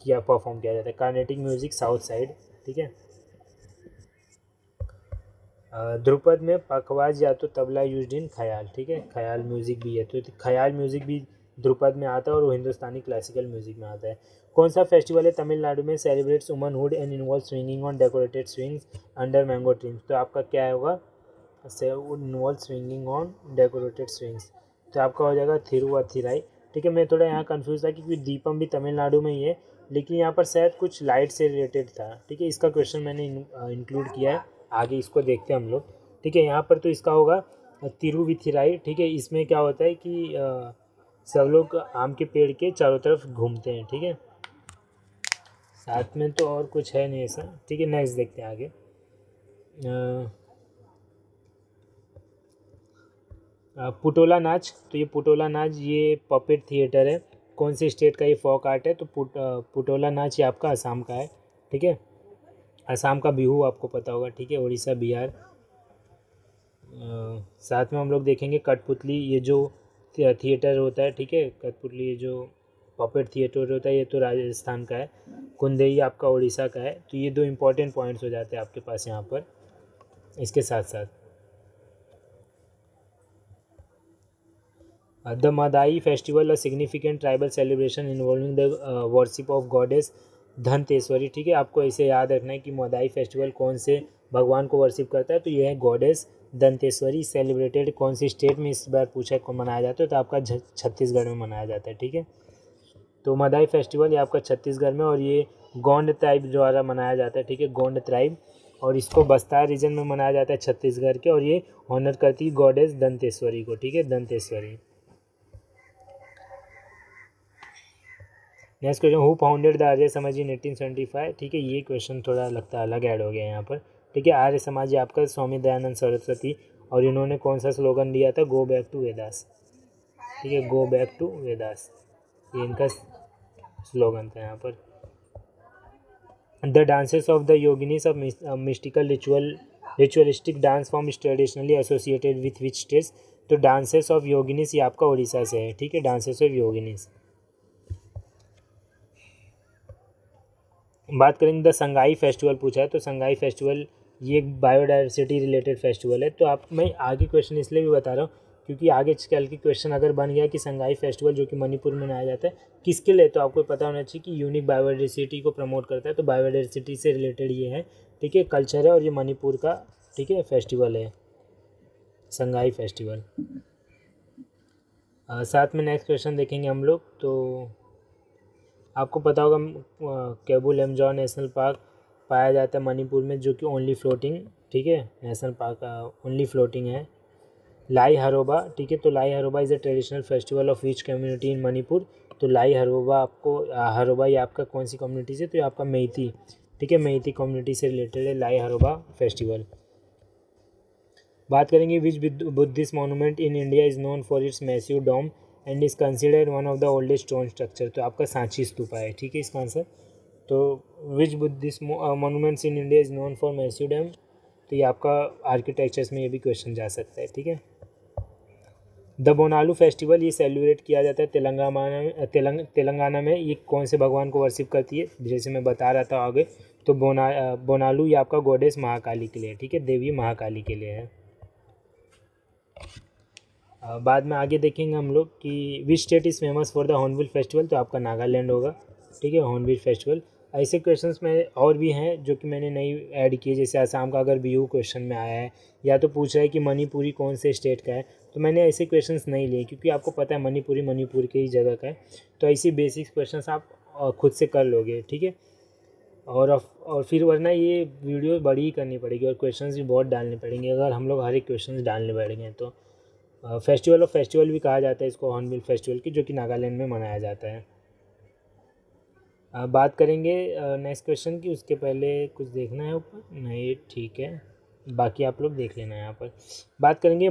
किया परफॉर्म किया जाता है। कार्नेटिक म्यूजिक साउथ साइड, ठीक है। ध्रुपद में पखवाज या तो तबला यूज्ड इन ख्याल, ठीक है, ख्याल म्यूजिक भी है, तो ख्याल म्यूजिक भी ध्रुपद में आता है और वो हिंदुस्तानी क्लासिकल म्यूजिक में आता है। कौन सा फेस्टिवल है तमिलनाडु में celebrates womanhood and involve swinging on decorated swings under mango trees, तो आपका क्या होगा, involve swinging on decorated swings, तो आपका हो जाएगा थिरुवथिराई, ठीक है। मैं थोड़ा यहाँ कंफ्यूज था क्योंकि दीपम भी तमिलनाडु में ही है, लेकिन यहाँ पर शायद कुछ लाइट से रिलेटेड था, ठीक है। इसका क्वेश्चन मैंने इंक्लूड किया है, आगे इसको देखते हैं हम लोग, ठीक है। यहाँ पर तो इसका होगा तिरुविथिराई, ठीक है। इसमें क्या होता है कि सब लोग आम के पेड़ के चारों तरफ घूमते हैं, ठीक है। साथ में तो और कुछ है नहीं ऐसा, ठीक है। नेक्स्ट देखते हैं आगे। पुटोला नाच, तो ये पुटोला नाच ये पपेट थिएटर है, कौन से स्टेट का ये फोक आर्ट है, तो पुटोला नाच ये आपका असम का है, ठीक है। असम का बिहू आपको पता होगा, ठीक है, उड़ीसा बिहार। साथ में हम लोग देखेंगे कठपुतली, ये जो थिएटर होता है, ठीक है, कठपुतली ये जो पपेट थिएटर होता है ये तो राजस्थान का है। कुंदेई आपका उड़ीसा का है। तो ये दो इम्पॉर्टेंट पॉइंट्स हो जाते हैं आपके पास यहाँ पर। इसके साथ साथ the Madai festival, a significant tribal celebration involving the worship of goddess Dhanteshwari, ठीक है। आपको ऐसे याद रखना है कि मदाई फेस्टिवल कौन से भगवान को वर्शिप करता है, तो ये है गॉडेस धनतेश्वरी। सेलिब्रेटेड कौन सी स्टेट में इस बार पूछा को मनाया जाता है, तो आपका छत्तीसगढ़ में मनाया जाता है, ठीक है। तो मदाई फेस्टिवल ये आपका छत्तीसगढ़ में, और ये गोंड ट्राइब द्वारा मनाया जाता है, ठीक है, गोंड ट्राइब, और इसको बस्तार रीजन में मनाया जाता है छत्तीसगढ़ के, और ये ऑनर करती है गॉडेस दंतेश्वरी को, ठीक है, Danteshwari. Next question, who founded the Arya Samaj in 1875, ठीक है। ये क्वेश्चन थोड़ा लगता है अलग ऐड हो गया यहाँ पर, ठीक है। आर्य समाज ये आपका स्वामी दयानंद सरस्वती, और इन्होंने कौन सा स्लोगन दिया था, गो बैक टू वेदास, ठीक है, गो बैक टू वेदास, ये इनका स्लोगन था यहाँ पर। The dances of the yoginis of mystical ritualistic dance form is traditionally associated with which states, तो डांसेस ऑफ योगिनीस ये आपका उड़ीसा से है, ठीक है, डांसेस ऑफ योगिनीस। बात करेंगे द संगाई फेस्टिवल पूछा है, तो संगाई फेस्टिवल ये एक बायोडाइवर्सिटी रिलेटेड फेस्टिवल है। तो आप मैं आगे क्वेश्चन इसलिए भी बता रहा हूँ क्योंकि आगे कल की क्वेश्चन अगर बन गया कि संगाई फेस्टिवल जो कि मणिपुर में मनाया जाता है किसके लिए, तो आपको पता होना चाहिए कि यूनिक बायोडाइवर्सिटी को प्रमोट करता है, तो बायोडाइवर्सिटी से रिलेटेड ये है, ठीक है, कल्चर है, और ये मणिपुर का, ठीक है, फेस्टिवल है संगाई फेस्टिवल। साथ में नेक्स्ट क्वेश्चन देखेंगे हम लोग। तो आपको पता होगा केबू लमजाओ नेशनल पार्क पाया जाता है मणिपुर में, जो कि ओनली फ्लोटिंग, ठीक है, नेशनल पार्क ओनली फ्लोटिंग है। लाई हरोबा, ठीक है, तो लाई हरोबा is a traditional festival of which community in Manipur, तो लाई हरोबा आपको हरोबा ये आपका कौन सी कम्युनिटी से, तो ये आपका मेइती, ठीक है, मेइती कम्युनिटी से रिलेटेड है लाई हरोबा फेस्टिवल। बात करेंगे which Buddhist monument in India is known for its massive dome and is considered one of the oldest stone structure, तो आपका सांची स्तूपा है, ठीक है, इसका आंसर। तो which Buddhist monuments in India is known for massive dam, तो ये आपका आर्किटेक्चर्स में ये भी क्वेश्चन जा सकता है, ठीक है। द बोनालू फेस्टिवल ये सेलिब्रेट किया जाता है तेलंगाना में, ये कौन से भगवान को वर्शिप करती है, जैसे मैं बता रहा था आगे, तो बोनालू ये आपका गॉडेस महाकाली के लिए, ठीक है, देवी महाकाली के लिए है। बाद में आगे देखेंगे हम लोग कि which state is famous for the hornbill festival, तो आपका नागालैंड होगा। ठीक है, हॉर्नबिल फेस्टिवल। ऐसे क्वेश्चंस में और भी हैं जो कि मैंने नहीं ऐड किए, जैसे असम का अगर बीहू क्वेश्चन में आया है, या तो पूछ रहा है कि मणिपुरी कौन से स्टेट का है, तो मैंने ऐसे क्वेश्चंस नहीं लिए क्योंकि आपको पता है मणिपुरी मणिपुर के ही जगह का है। तो ऐसी बेसिक क्वेश्चंस आप खुद से कर लोगे। ठीक है, और फिर वरना ये वीडियो बड़ी ही करनी पड़ेगी और क्वेश्चंस भी बहुत डालने पड़ेंगे अगर हम लोग हर एक क्वेश्चंस डालने बैठेंगे तो। फेस्टिवल ऑफ फेस्टिवल भी कहा जाता है इसको, हॉर्नबिल फेस्टिवल की, जो कि नागालैंड में मनाया जाता है। बात करेंगे नेक्स्ट क्वेश्चन की, उसके पहले कुछ देखना है ऊपर नहीं, ठीक है, बाकी आप लोग देख लेना। यहाँ पर बात करेंगे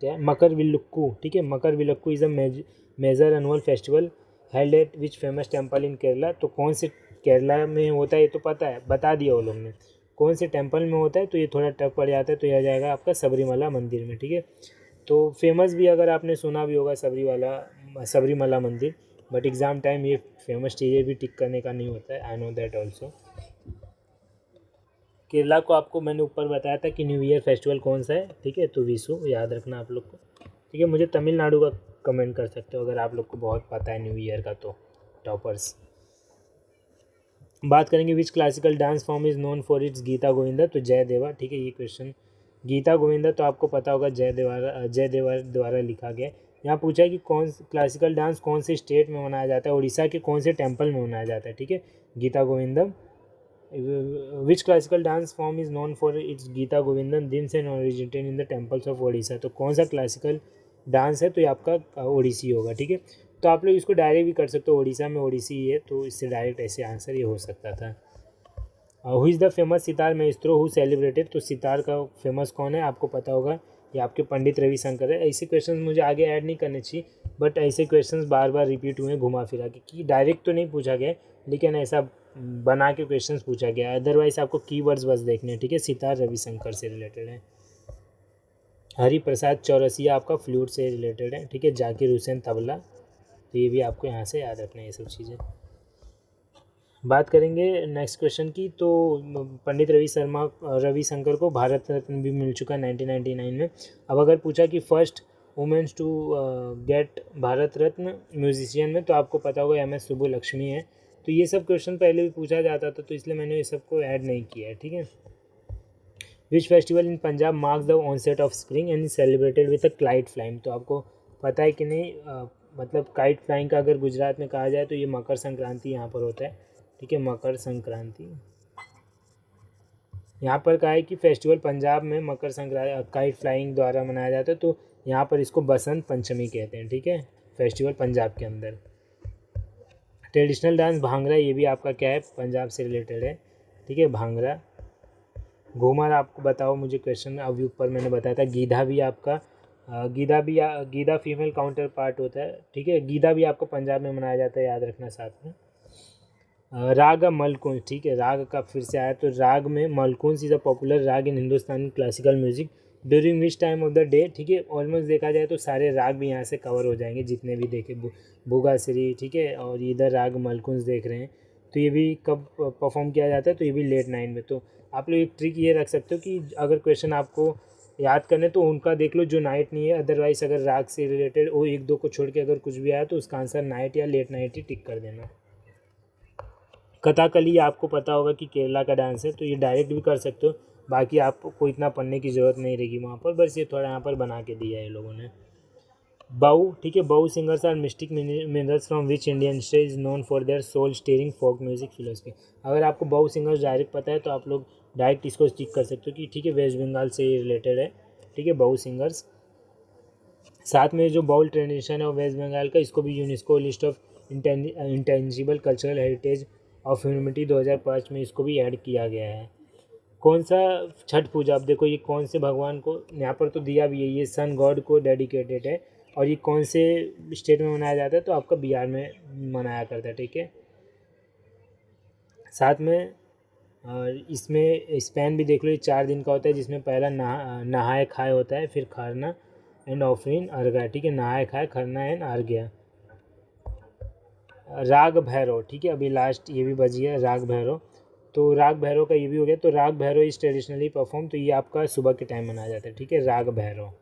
क्या मकर विलुक्कू। ठीक है, Makar Vilakku is a major annual festival held at which famous temple in Kerala. तो कौन से केरला में होता है ये तो पता है, बता दिया वो लोग ने। कौन से टेम्पल में होता है तो ये थोड़ा टफ पड़ जाता है, तो यह आ जाएगा आपका सबरीमला मंदिर में। ठीक है, तो फेमस भी अगर आपने सुना भी होगा सबरीमला मंदिर, बट एग्ज़ाम टाइम ये फेमस चीज़ें भी टिक करने का नहीं होता है, I know that also. Kerala को आपको मैंने ऊपर बताया था कि न्यू ईयर फेस्टिवल कौन सा है। ठीक है, तो विशु याद रखना आप लोग को। ठीक है, मुझे तमिलनाडु का कमेंट कर सकते हो अगर आप लोग को बहुत पता है न्यू ईयर का, तो टॉपर्स। बात करेंगे which classical dance form is known for its Gita Govinda, तो जय देवा। ठीक है, ये क्वेश्चन गीता गोविंदा तो आपको पता होगा जय देवा द्वारा लिखा गया। यहाँ पूछा है कि कौन क्लासिकल डांस कौन से स्टेट में मनाया जाता है, उड़ीसा के कौन से टेम्पल में मनाया जाता है। ठीक है, Gita Govindam. Which classical dance form is known for its Gita Govindam themes and originated in the temples of Odisha, तो कौन सा क्लासिकल डांस है, तो ये आपका ओडिसी होगा। ठीक है, तो आप लोग इसको डायरेक्ट भी कर सकते हो, ओडिशा में ओडिसी है, तो इससे डायरेक्ट ऐसे आंसर ये हो सकता था। Who is the famous sitar Maestro who celebrated, तो सितार का फेमस कौन है आपको पता होगा, ये आपके पंडित रविशंकर है। ऐसे क्वेश्चन मुझे आगे ऐड नहीं करने चाहिए, बट ऐसे क्वेश्चन बार बार रिपीट हुए घुमा फिरा के, कि डायरेक्ट तो नहीं पूछा गया लेकिन ऐसा बना के क्वेश्चन पूछा गया। अदरवाइज आपको कीवर्ड्स बस देखने हैं। ठीक है, सितार रविशंकर से रिलेटेड है। हरि प्रसाद चौरसिया आपका फ्लूट से रिलेटेड है। ठीक है, जाकिर हुसैन तबला, तो ये भी आपको यहाँ से याद रखना है ये सब चीज़ें। बात करेंगे नेक्स्ट क्वेश्चन की, तो पंडित रविशंकर को भारत रत्न भी मिल चुका है 1999 में। अब अगर पूछा कि first womens to get Bharat Ratna musician में, तो आपको पता होगा MS सुब्बुलक्ष्मी है। तो ये सब क्वेश्चन पहले भी पूछा जाता था, तो इसलिए मैंने ये सबको ऐड नहीं किया है। ठीक है, which festival in Punjab marks the onset of spring and celebrated with a kite flying, तो आपको पता है कि नहीं, मतलब काइट फ्लाइंग का अगर गुजरात में कहा जाए तो ये मकर संक्रांति यहाँ पर होता है। ठीक है, मकर संक्रांति यहाँ पर कहा है कि फेस्टिवल पंजाब में मकर संक्रांति काइट फ्लाइंग द्वारा मनाया जाता है, तो यहाँ पर इसको बसंत पंचमी कहते हैं। ठीक है, फेस्टिवल पंजाब के अंदर। ट्रेडिशनल डांस भांगड़ा, ये भी आपका क्या है, पंजाब से रिलेटेड है। ठीक है, भांगड़ा। घूमर आपको बताओ मुझे क्वेश्चन, अभी ऊपर मैंने बताया था। गीधा भी आपका गीधा फीमेल काउंटर पार्ट होता है। ठीक है, गीधा भी आपको पंजाब में मनाया जाता है, याद रखना साथ में। राग मलकुंस, ठीक है, राग का फिर से आया, तो राग में मलकुंस is a popular raga in Hindustani classical music during which time of the day. ठीक है, ऑलमोस्ट देखा जाए तो सारे राग भी यहाँ से कवर हो जाएंगे जितने भी देखे, भूगाश्री। ठीक है, और इधर राग मलकुंस देख रहे हैं, तो ये भी कब परफॉर्म किया जाता है, तो ये भी लेट नाइट में। तो आप लोग एक ट्रिक ये रख सकते हो कि अगर क्वेश्चन आपको याद करने तो उनका देख लो जो नाइट नहीं है, अदरवाइज अगर राग से रिलेटेड वो एक दो को छोड़ के अगर कुछ भी आया तो उसका आंसर नाइट या लेट नाइट ही टिक कर देना। कथाकली आपको पता होगा कि केरला का डांस है, तो ये डायरेक्ट भी कर सकते हो, बाकी आपको इतना पढ़ने की ज़रूरत नहीं रहेगी वहाँ पर, बस ये थोड़ा यहाँ पर बना के दिया है ये लोगों ने। बाऊ, ठीक है, Baul singers are mystic minstrels from which Indian state is known for their soul stirring folk music philosophy. अगर आपको बाऊ सिंगर्स डायरेक्ट पता है तो आप लोग डायरेक्ट इसको टिक कर सकते हो कि ठीक है वेस्ट बंगाल से रिलेटेड है। ठीक है, बाऊ सिंगर्स। साथ में जो बाउल ट्रेडिशन है वेस्ट बंगाल का, इसको भी UNESCO list of intangible cultural heritage of humanity 2005 में इसको भी ऐड किया गया है। कौन सा छठ पूजा, अब देखो ये कौन से भगवान को यहाँ पर तो दिया भी है, ये सन गॉड को डेडिकेटेड है, और ये कौन से स्टेट में मनाया जाता है, तो आपका बिहार में मनाया करता है। ठीक है, साथ में इसमें स्पैन भी देख लो, ये 4 दिन का होता है, जिसमें पहला नहाए खाए होता है, फिर खरना एंड ऑफरिंग अर्घ्य। ठीक है, नहाए खाए, खरना एंड अर्घ्य। राग भैरव, ठीक है, अभी लास्ट ये भी बची है राग भैरव। तो राग भैरव का ये भी हो गया। तो राग भैरव इज ट्रेडिशनली परफॉर्म, तो ये आपका सुबह के टाइम मनाया जाता है, ठीक है, राग भैरव।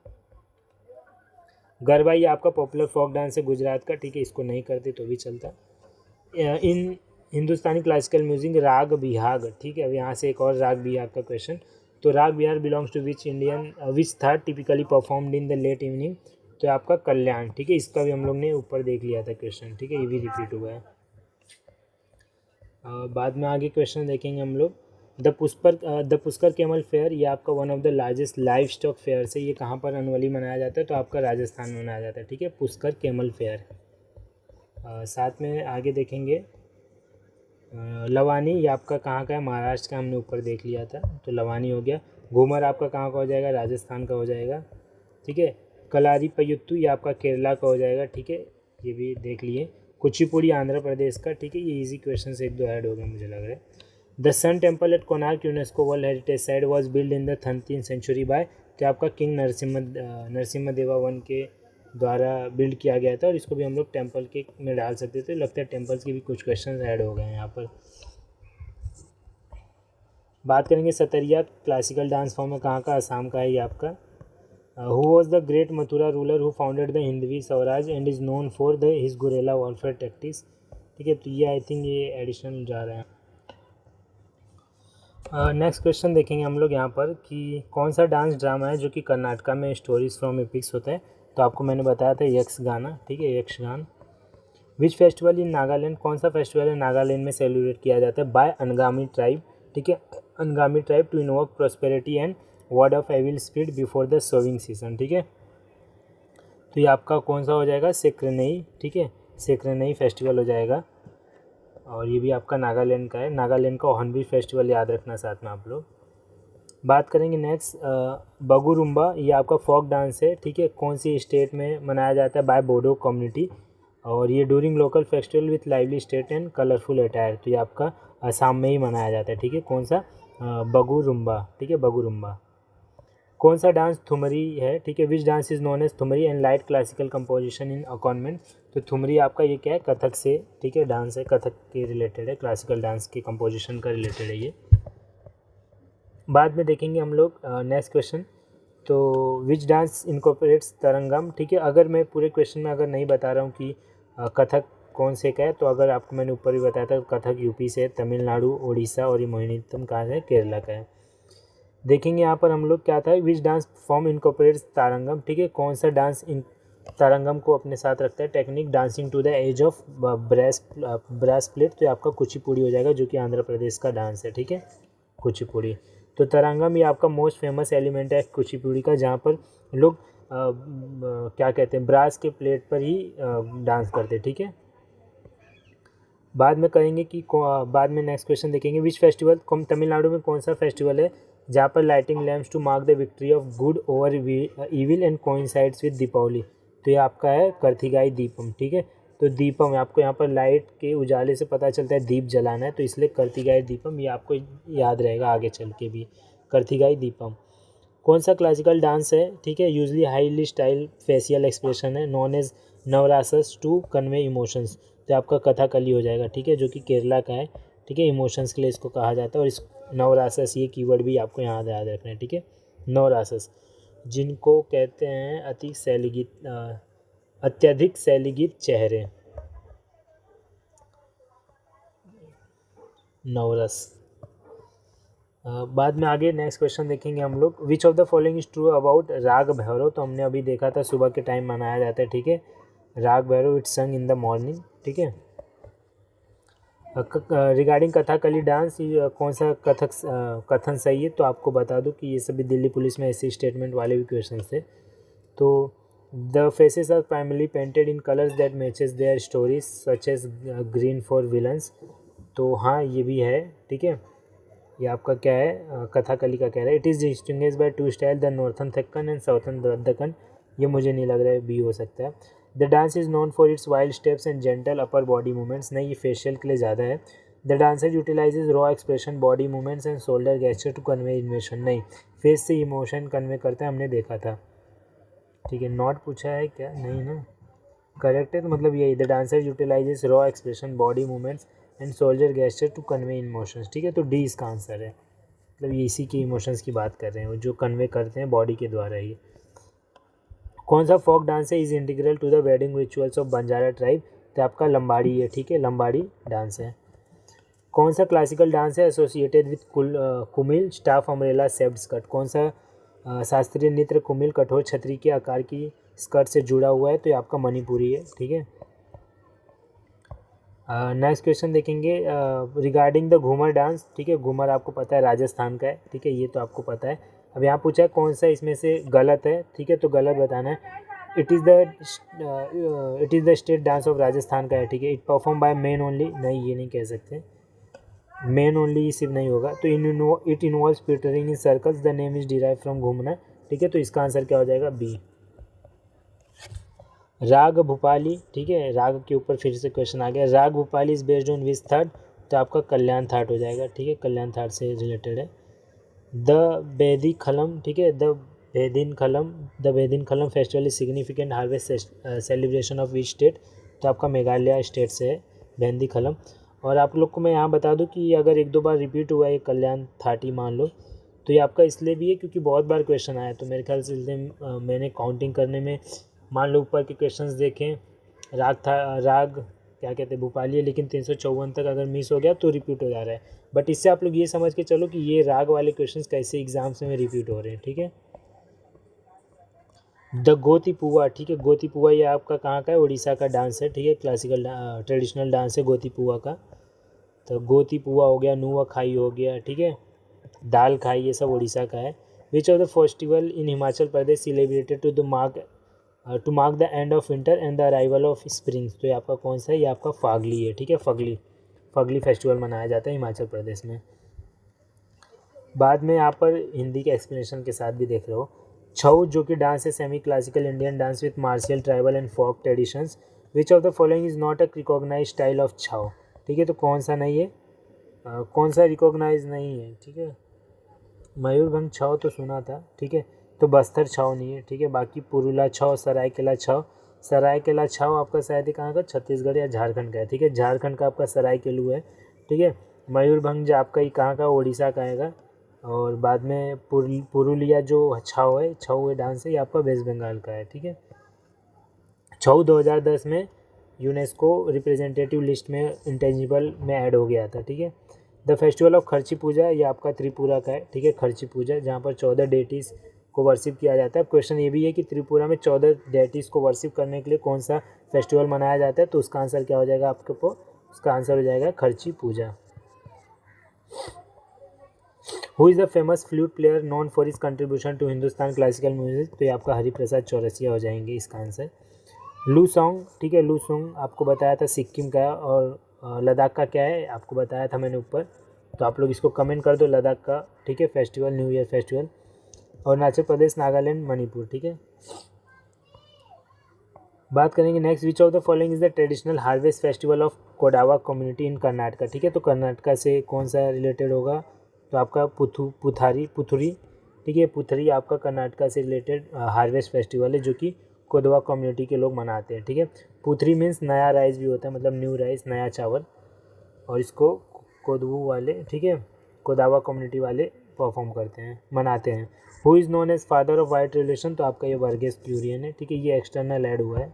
गरबा ये आपका पॉपुलर फोक डांस है गुजरात का, ठीक है, इसको नहीं करते तो भी चलता। इन हिंदुस्तानी क्लासिकल म्यूजिक राग बिहाग, ठीक है। अब यहाँ से एक और राग बिहाग का क्वेश्चन। तो राग बिहार बिलोंग्स टू विच था typically performed in the late evening, तो आपका कल्याण, ठीक है, इसका भी हम लोग ने ऊपर देख लिया था क्वेश्चन, ठीक है, ये भी रिपीट हुआ है। बाद में आगे क्वेश्चन देखेंगे हम लोग। द पुष्कर कैमल फेयर, ये आपका one of the largest live stock fair है, ये कहाँ पर एनुअली मनाया जाता है, तो आपका राजस्थान में मनाया जाता है, ठीक है, पुष्कर कैमल फेयर। साथ में आगे देखेंगे लवानी, ये आपका कहाँ का है, महाराष्ट्र का, हमने ऊपर देख लिया था, तो लवानी हो गया। घूमर आपका कहाँ का हो जाएगा, राजस्थान का हो जाएगा, ठीक है। कलारी पय्युत्तू ये आपका केरला का हो जाएगा, ठीक है, ये भी देख लिए। कुचिपुड़ी आंध्र प्रदेश का, ठीक है, ये इजी क्वेश्चन से एक दो ऐड हो गए मुझे लग रहा है। The sun temple at Konark UNESCO world heritage site was build in the 13th century by, तो आपका किंग नरसिम्हा देवा वन के द्वारा बिल्ड किया गया था, और इसको भी हम लोग टेम्पल के में डाल सकते थे। लगता है टेम्पल्स के भी कुछ क्वेश्चन ऐड हो गए हैं यहाँ पर। बात करेंगे सतरिया क्लासिकल डांस फॉर्म में कहाँ का, असम का है ये आपका। Who was the great Mathura ruler who founded the Hindavi Swaraj and is known for the his guerrilla warfare tactics, ठीक है, तो ये आई थिंक ये एडिशनल जा रहे हैं। नेक्स्ट क्वेश्चन देखेंगे हम लोग यहाँ पर कि कौन सा डांस ड्रामा है जो कि कर्नाटका में स्टोरीज फ्रॉम एपिक्स होता है, तो आपको मैंने बताया था यक्षगाना, ठीक है, यक्षगान। विच फेस्टिवल इन नागालैंड, कौन सा फेस्टिवल है नागालैंड में सेलिब्रेट किया जाता है, बाय अनगामी ट्राइब, ठीक है, Angami tribe to invoke prosperity and ward off evil spirit before the sowing season, ठीक है। तो ये आपका कौन सा हो जाएगा, सेक्रेनई, ठीक है, सेक्रेनई फेस्टिवल हो जाएगा, और ये भी आपका नागालैंड का है। नागालैंड का हॉर्नबिल फेस्टिवल याद रखना साथ में आप लोग। बात करेंगे नेक्स्ट बगुरुम्बा, ये आपका फोक डांस है, ठीक है, कौन सी स्टेट में मनाया जाता है, बाय बोडो कम्युनिटी, और ये during local festival with lively state and colourful attire, तो ये आपका असम में ही मनाया जाता है, ठीक है, कौन सा, बगुरुम्बा, ठीक है, बगुरुम्बा। कौन सा डांस थुमरी है, ठीक है, which dance is known as thumri and light classical composition in accompaniment, तो थुमरी आपका ये क्या है, कथक से, ठीक है, डांस है, कथक के रिलेटेड है, क्लासिकल डांस के कंपोजिशन का रिलेटेड है ये। बाद में देखेंगे हम लोग नेक्स्ट क्वेश्चन। तो विच डांस इनकॉर्पोरेट्स तरंगम, ठीक है, अगर मैं पूरे क्वेश्चन में अगर नहीं बता रहा हूँ कि कथक कौन से का है, तो अगर आपको मैंने ऊपर भी बताया था कथक यूपी से, तमिलनाडु, उड़ीसा, और ये मोहिनीअट्टम कहाँ से, केरला का है। देखेंगे यहाँ पर हम लोग क्या था, विच डांस फॉर्म इनकॉर्पोरेट्स तारंगम, ठीक है, कौन सा डांस इन तारंगम को अपने साथ रखता है, technique dancing to the edge of brass plate, तो आपका कुचिपुड़ी हो जाएगा, जो कि आंध्र प्रदेश का डांस है, ठीक है, कुचिपुड़ी। तो तरंगम ये आपका मोस्ट फेमस एलिमेंट है कुचिपुड़ी का, जहाँ पर लोग क्या कहते हैं, ब्रास के प्लेट पर ही डांस करते हैं, ठीक है। बाद में कहेंगे कि बाद में नेक्स्ट क्वेश्चन देखेंगे, विच फेस्टिवल, तमिलनाडु में कौन सा फेस्टिवल है जहाँ पर lighting lamps to mark the victory of good over evil and coincides with Deepavali, तो ये आपका है कार्तिकाई दीपम, ठीक है। तो दीपम आपको यहाँ पर लाइट के उजाले से पता चलता है दीप जलाना है, तो इसलिए कार्तिकाई दीपम ये आपको याद रहेगा आगे चल के भी, कार्तिकाई दीपम। कौन सा क्लासिकल डांस है, ठीक है, usually highly style facial expression है, known as navarasas to convey emotions, तो आपका कथाकली हो जाएगा, ठीक है, जो कि केरला का है, ठीक है, इमोशंस के लिए इसको कहा जाता है। और इस नवरासस ये कीवर्ड भी आपको यहाँ याद रखना है, ठीक है, नवरासस, जिनको कहते हैं अत्यधिक शैलीगीत चेहरे, नवरस। बाद में आगे नेक्स्ट क्वेश्चन देखेंगे हम लोग, विच of the following is true about राग भैरव, तो हमने अभी देखा था सुबह के टाइम मनाया जाता है, ठीक है, राग भैरव इट्स संग इन द मॉर्निंग, ठीक है। रिगार्डिंग कथाकली डांस, कौन सा कथन सही है, तो आपको बता दूं कि ये सभी दिल्ली पुलिस में ऐसे स्टेटमेंट वाले भी क्वेश्चन थे। तो the faces are primarily painted in colours that matches their stories such as green for villains, तो हाँ ये भी है, ठीक है, ये आपका क्या है, कथाकली का कह रहा है। It is distinguished by two style, the northern Deccan and southern Deccan, ये मुझे नहीं लग रहा है, बी हो सकता है। The dance is known for its wild steps and gentle upper body movements, नहीं ये फेशियल के लिए ज़्यादा है। The dancer utilises raw expression, body movements and shoulder gesture to convey emotion, नहीं फेस से इमोशन कन्वे करता है, हमने देखा था, ठीक है। नॉट पूछा है क्या, नहीं ना, करेक्ट है, तो मतलब यही, the dancer utilises raw expression, body movements and shoulder gesture to convey emotions, ठीक है। तो डी इसका आंसर है, मतलब ये इसी के इमोशंस की बात कर रहे हैं, वो जो कन्वे करते हैं बॉडी के द्वारा ही। कौन सा फोक डांस है is integral to the wedding rituals of Banjara tribe? तो आपका लंबाड़ी है, ठीक है, लंबाड़ी डांस है। कौन सा क्लासिकल डांस है एसोसिएटेड विथ कुमिल स्टाफ अम्ब्रेला सेप्ड स्कर्ट? कौन सा शास्त्रीय नृत्य कुमिल कठोर छतरी के आकार की स्कर्ट से जुड़ा हुआ है? तो ये आपका मणिपुरी है, ठीक है। नेक्स्ट क्वेश्चन देखेंगे रिगार्डिंग द घूमर डांस, ठीक है। घूमर आपको पता है राजस्थान का है, ठीक है, ये तो आपको पता है। अब यहाँ पूछा है कौन सा इसमें से गलत है, ठीक है, तो गलत बताना है। It is the state dance of Rajasthan का है, ठीक है। It perform by main only, नहीं ये नहीं कह सकते, मेन ओनली सिर्फ नहीं होगा। तो इट इन्वॉल्व्स पिटरिंग in circles, the name is derive from घूमना, ठीक है। तो इसका आंसर क्या हो जाएगा? बी। राग भूपाली, ठीक है, राग के ऊपर फिर से क्वेश्चन आ गया। Raag Bhupali is based on which thaat? तो आपका कल्याण थाट हो जाएगा, ठीक है, कल्याण थाट से रिलेटेड है। द बेदी खलम, ठीक है, the Behdienkhlam festival is significant harvest celebration of which state? तो आपका मेघालय स्टेट से है बेंदी खलम। और आप लोग को मैं यहाँ बता दूँ कि अगर एक दो बार रिपीट हुआ है कल्याण थाट ही मान लो, तो ये आपका इसलिए भी है क्योंकि बहुत बार क्वेश्चन आया, तो मेरे ख्याल से इसलिए मैंने काउंटिंग करने में मान लो ऊपर के क्वेश्चंस देखें, राग क्या कहते हैं भूपाली है, लेकिन 354 तक अगर मिस हो गया तो रिपीट हो जा रहा है। बट इससे आप लोग ये समझ के चलो कि ये राग वाले क्वेश्चंस कैसे एग्जाम्स में रिपीट हो रहे हैं, ठीक है। द गोतीपुआ, ठीक है, गोतीपुआ ये आपका कहाँ का है? उड़ीसा का डांस है, ठीक है, क्लासिकल ट्रेडिशनल डांस है गोतीपुआ का। तो गोतीपुआ हो गया, नुआ खाई हो गया, ठीक है, दाल खाई, ये सब उड़ीसा का है। Which of the festival in Himachal Pradesh celebrated to mark the end of winter and the arrival of springs? तो ये आपका कौन सा है? ये आपका फागली है, ठीक है, फगली फेस्टिवल मनाया जाता है हिमाचल प्रदेश में। बाद में यहाँ पर हिंदी के एक्सप्लेनेशन के साथ भी देख रहे हो। छऊ जो कि डांस है semi classical Indian dance with martial tribal and folk traditions, which of the following is not a recognize style of Chhau? ठीक है, तो कौन सा नहीं है, कौन सा रिकॉग्नाइज नहीं है, ठीक है। मयूरभंज छऊ तो सुना था, ठीक है, तो बस्तर छऊ नहीं है, ठीक है। बाकी पुरुला छऊ, सरायकेला छऊ, सरायकेला छऊ आपका शायद ही कहाँ का? छत्तीसगढ़ या झारखंड का है, ठीक है, झारखंड का आपका सरायकेलू है, ठीक है। मयूरभंज आपका ही कहाँ का? उड़ीसा का आएगा। और बाद में पुरुलिया जो छऊ है डांस है, ये आपका वेस्ट बंगाल का है, ठीक है। छऊ 2010 में यूनेस्को रिप्रेजेंटेटिव लिस्ट में इंटेंजिबल में ऐड हो गया था, ठीक है। द फेस्टिवल ऑफ खर्ची पूजा, ये आपका त्रिपुरा का है, ठीक है, खर्ची पूजा, जहाँ पर 14 डेटीज़ को वर्शिप किया जाता है। क्वेश्चन ये भी है कि त्रिपुरा में 14 डेटीज़ को वर्शिप करने के लिए कौन सा फेस्टिवल मनाया जाता है? तो उसका आंसर क्या हो जाएगा आपके को? उसका आंसर हो जाएगा Kharchi Puja. Who is the famous flute player known for is contribution to Hindustan classical music? तो ये आपका हरिप्रसाद चौरसिया हो जाएंगे इसका आंसर। लू सॉन्ग, ठीक है, लू सॉन्ग आपको बताया था सिक्किम का है, और लद्दाख का क्या है आपको बताया था मैंने ऊपर, तो आप लोग इसको कमेंट कर दो लद्दाख का, ठीक है, फेस्टिवल न्यू ईयर फेस्टिवल। और अरुणाचल प्रदेश, नागालैंड, मणिपुर, ठीक है। बात करेंगे next, which of the following is the traditional harvest festival of Kodava community in Karnataka? ठीक है, तो कर्नाटका से कौन सा रिलेटेड होगा? तो आपका पुथुरी, ठीक है, पुथरी आपका कर्नाटका से रिलेटेड हार्वेस्ट फेस्टिवल है जो कि कोदवा कम्युनिटी के लोग मनाते हैं, ठीक है। पुथरी मीन्स नया राइस भी होता है, मतलब न्यू राइस, नया चावल, और इसको कोदवू वाले, ठीक है, कोदावा कम्युनिटी वाले परफॉर्म करते हैं, मनाते हैं। Who is known as father of white revolution? तो आपका ये वर्गीस कुरियन है, ठीक है, ये एक्सटर्नल ऐड हुआ है।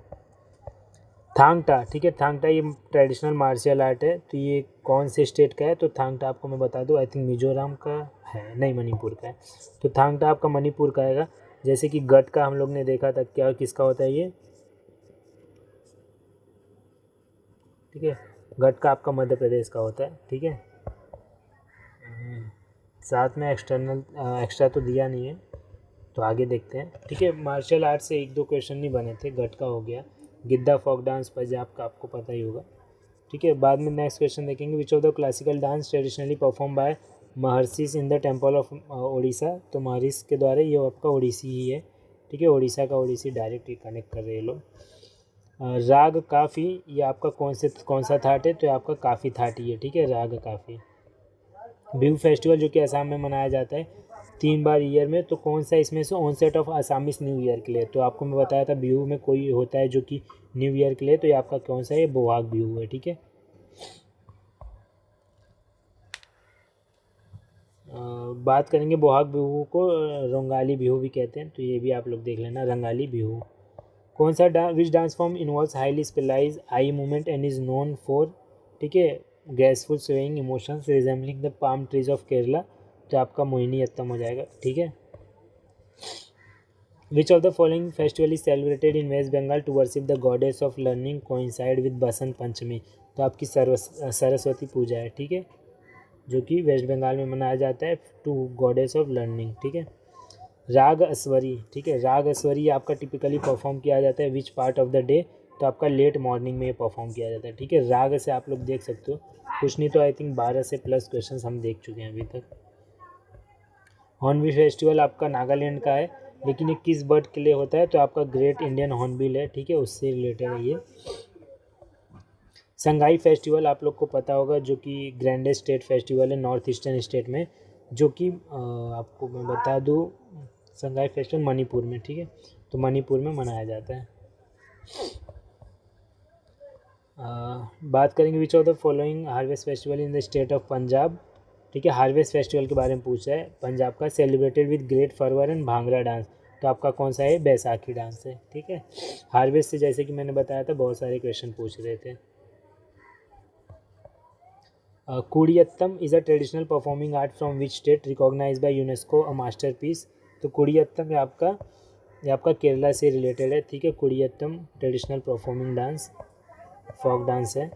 थांगटा, ठीक है, थांगटा ये ट्रेडिशनल मार्शल आर्ट है, तो ये कौन से स्टेट का है? तो थांगटा आपको मैं बता दूं, आई थिंक मिजोरम का है, नहीं मणिपुर का है। तो थांगटा आपका मणिपुर का आएगा। जैसे कि गट का हम लोग ने देखा था, क्या किसका होता है ये, ठीक है, गट का आपका मध्य प्रदेश का होता है, ठीक है। साथ में एक्सटर्नल एक्स्ट्रा तो दिया नहीं है, तो आगे देखते हैं, ठीक है। मार्शल आर्ट से एक दो क्वेश्चन नहीं बने थे, गट का हो गया। गिद्दा फोक डांस पंजाब का आपको पता ही होगा, ठीक है। बाद में नेक्स्ट क्वेश्चन देखेंगे, which of the classical dance traditionally perform by maharshis in the temple of Odisha? तो महर्षि के द्वारा ये आपका ओडिसी ही है, ठीक है, ओडिशा का ओडिसी डायरेक्ट कनेक्ट कर रहे हैं लोग। राग काफ़ी, ये आपका कौन सा थाट है? तो आपका काफ़ी थाट ही है, ठीक है, राग काफ़ी। बिहू फेस्टिवल जो कि असम में मनाया जाता है 3 बार ईयर में, तो कौन सा इसमें से onset of Assamese new year के लिए? तो आपको मैं बताया था बिहू में कोई होता है जो कि न्यू ईयर के लिए, तो ये आपका कौन सा है? बोहाग बिहू है, ठीक है। बात करेंगे बोहाग बिहू को रंगाली बिहू भी कहते हैं, तो ये भी आप लोग देख लेना, रंगाली बिहू। कौन सा which dance form involves highly specialize eye movement and is known for, ठीक है, graceful swaying emotions resembling the palm trees of Kerala, तो आपका मोहिनीअट्टम हो जाएगा, ठीक है। Which of the following festival is celebrated in west Bengal to worship the goddess of learning coincide with Basant Panchami, तो आपकी सरस्वती पूजा है, ठीक है, जो कि वेस्ट बंगाल में मनाया जाता है टू गॉडेस ऑफ लर्निंग, ठीक है। राग अस्वरी, ठीक है, राग अस्वरी आपका टिपिकली परफॉर्म किया जाता है which part of the day, तो आपका लेट मॉर्निंग में परफॉर्म किया जाता है, ठीक है। राग से आप लोग देख सकते हो, कुछ नहीं तो आई थिंक 12 से प्लस क्वेश्चंस हम देख चुके हैं अभी तक। हॉर्नबिल फेस्टिवल आपका नागालैंड का है, लेकिन ये किस बर्ड के लिए होता है, तो आपका ग्रेट इंडियन हॉर्नबिल है, ठीक है, उससे रिलेटेड है ये। संगाई फेस्टिवल आप लोग को पता होगा, जो कि ग्रैंडेस्ट स्टेट फेस्टिवल है नॉर्थ ईस्टर्न स्टेट में, जो कि आपको मैं बता दूँ, संगाई फेस्टिवल मणिपुर में, ठीक है, तो मणिपुर में मनाया जाता है। बात करेंगे विच of the following harvest festival in the state of Punjab, ठीक है, हार्वेस्ट फेस्टिवल के बारे में पूछा है पंजाब का, celebrated with great फरवर and bhangra dance, तो आपका कौन सा है, बैसाखी डांस है, ठीक है। हार्वेस्ट से जैसे कि मैंने बताया था बहुत सारे क्वेश्चन पूछ रहे थे। Kudiyattam is a traditional performing art from which state recognize by UNESCO a masterpiece, तो कुडियत्तम ये आपका केरला से रिलेटेड है, ठीक है। Kudiyattam traditional performing dance, folk dance है।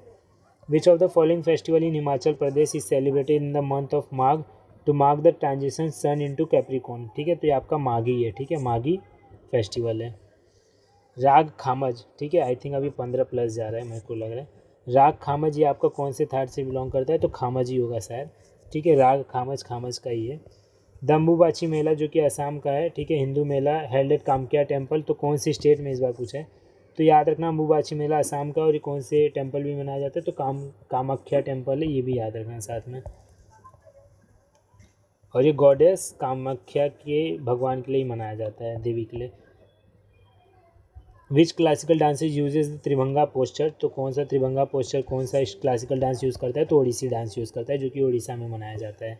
Which of the following festival in Himachal Pradesh is celebrated in the month of Magh to mark the transition sun into Capricorn, ठीक है, तो ये आपका माघी है, ठीक है, माघी फेस्टिवल है। राग खामज, ठीक है, आई थिंक अभी 15 प्लस जा रहा है मेरे को लग रहा है। राग खामज ये आपका कौन से थाट से बिलोंग करता है, तो खामज ही होगा शायद, ठीक है, राग खामज का ही है। द अम्बुबाची मेला जो कि असम का है, ठीक है, हिंदू मेला हेल्ड एट कामाख्या टेम्पल, तो कौन सी स्टेट में इस बार पूछा है, तो याद रखना अम्बुबाची मेला असम का, और ये कौन से टेम्पल भी मनाया जाता है, तो कामाख्या टेम्पल है, ये भी याद रखना साथ में। और ये गॉडेस कामाख्या के भगवान के लिए ही मनाया जाता है, देवी के लिए। Which classical dances uses Tribhanga posture, तो कौन सा त्रिभंगा पोस्चर कौन सा क्लासिकल डांस यूज़ करता है, तो ओडिसी डांस यूज़ करता है, जो कि उड़ीसा में मनाया जाता है।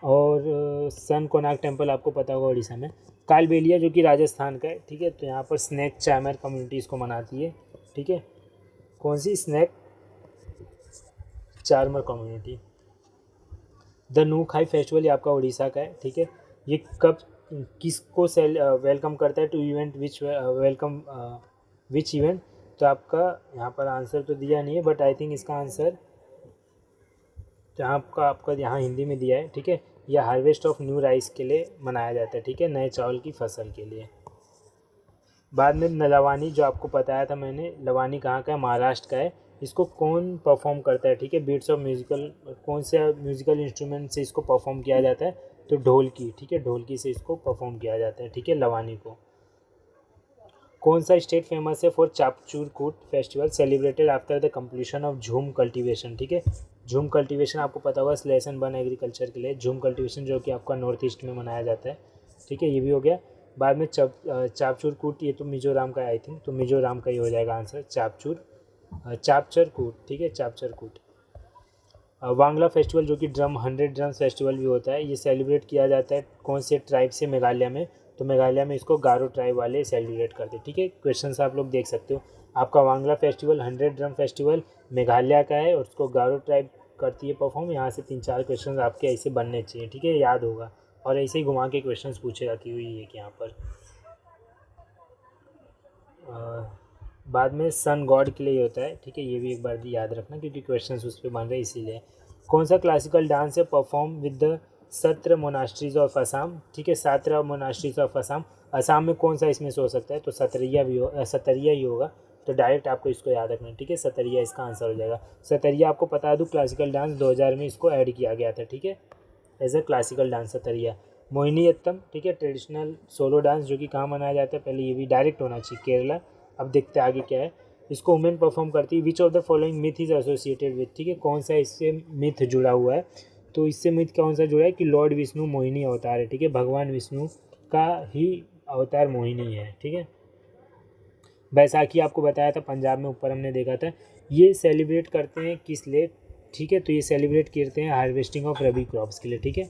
और सन कोणार्क टेम्पल आपको पता होगा उड़ीसा में। कालबेलिया जो कि राजस्थान का है, ठीक है, तो यहाँ पर स्नैक चामर कम्युनिटी इसको मनाती है, ठीक है, कौन सी, snake charmer community. The Nuakhai festival ये आपका उड़ीसा का है, ठीक है, ये कब किसको वेलकम करता है, two event which welcome which event, तो आपका यहाँ पर आंसर तो दिया नहीं है, बट आई थिंक इसका आंसर जहाँ आपका यहाँ हिंदी में दिया है, ठीक है, यह हार्वेस्ट ऑफ न्यू राइस के लिए मनाया जाता है, ठीक है, नए चावल की फसल के लिए। बाद में लवानी जो आपको बताया था मैंने, लवानी कहाँ का है, महाराष्ट्र का है, इसको कौन परफॉर्म करता है, ठीक है, बीट्स ऑफ म्यूजिकल, कौन से म्यूजिकल इंस्ट्रूमेंट से इसको परफॉर्म किया जाता है, तो ढोलकी, ठीक है, ढोलकी से इसको परफॉर्म किया जाता है, ठीक है, लवानी को। कौन सा स्टेट फेमस है फॉर चापचूर कूट festival celebrated after the completion of झूम कल्टीवेशन, ठीक है, झूम कल्टीवेशन आपको पता होगा लेसन 1 एग्रीकल्चर के लिए, झूम कल्टीवेशन जो कि आपका नॉर्थ ईस्ट में मनाया जाता है, ठीक है, ये भी हो गया। बाद में चापचूर कूट, ये तो मिजोरम का है आई थिंक, तो मिजोरम का ही हो जाएगा आंसर, चापचर कूट, ठीक है, चापचर कूट। वांगला फेस्टिवल जो कि 100 ड्रम्स फेस्टिवल भी होता है, ये सेलिब्रेट किया जाता है कौन से ट्राइब से, मेघालय में, तो मेघालय में इसको गारो ट्राइब वाले सेलिब्रेट करते हैं, ठीक है। क्वेश्चन आप लोग देख सकते हो, आपका Wangala festival 100 drum festival Meghalaya का है, और उसको गारो ट्राइब करती है परफॉर्म, यहाँ से 3-4 क्वेश्चन आपके ऐसे बनने चाहिए, ठीक है, याद होगा, और ऐसे ही घुमा के क्वेश्चन पूछेगा कि हुई है कि यहाँ पर। बाद में सन गॉड के लिए होता है, ठीक है, ये भी एक बार याद रखना क्योंकि क्वेश्चंस उस पर बन रहे हैं इसीलिए। कौन सा क्लासिकल डांस है परफॉर्म विद द सत्र मोनास्ट्रीज ऑफ असम, ठीक है, सत्र मोनास्ट्रीज ऑफ असम, असम में कौन सा इसमें से हो सकता है, तो सतरिया ही होगा, तो डायरेक्ट आपको इसको याद रखना है, ठीक है, सतरिया इसका आंसर हो जाएगा। सतरिया आपको बता दूँ क्लासिकल डांस 2000 में इसको ऐड किया गया था, ठीक है, एज ए क्लासिकल डांस सतरिया। मोहिनीअट्टम, ठीक है, ट्रेडिशनल सोलो डांस जो कि कहाँ मनाया जाता है, पहले ये भी डायरेक्ट होना चाहिए, केरला। अब देखते हैं आगे क्या है, इसको वुमेन परफॉर्म करती है। Which of the following myth is associated with, ठीक है, कौन सा इससे मिथ जुड़ा हुआ है, तो इससे मिथ कौन सा जुड़ा है कि लॉर्ड विष्णु मोहिनी अवतार है, ठीक है, भगवान विष्णु का ही अवतार मोहिनी है, ठीक है। बैसाखी आपको बताया था पंजाब में, ऊपर हमने देखा था, ये सेलिब्रेट करते हैं किस लिए, ठीक है, तो ये सेलिब्रेट करते हैं हार्वेस्टिंग ऑफ रबी क्रॉप्स के लिए, ठीक है।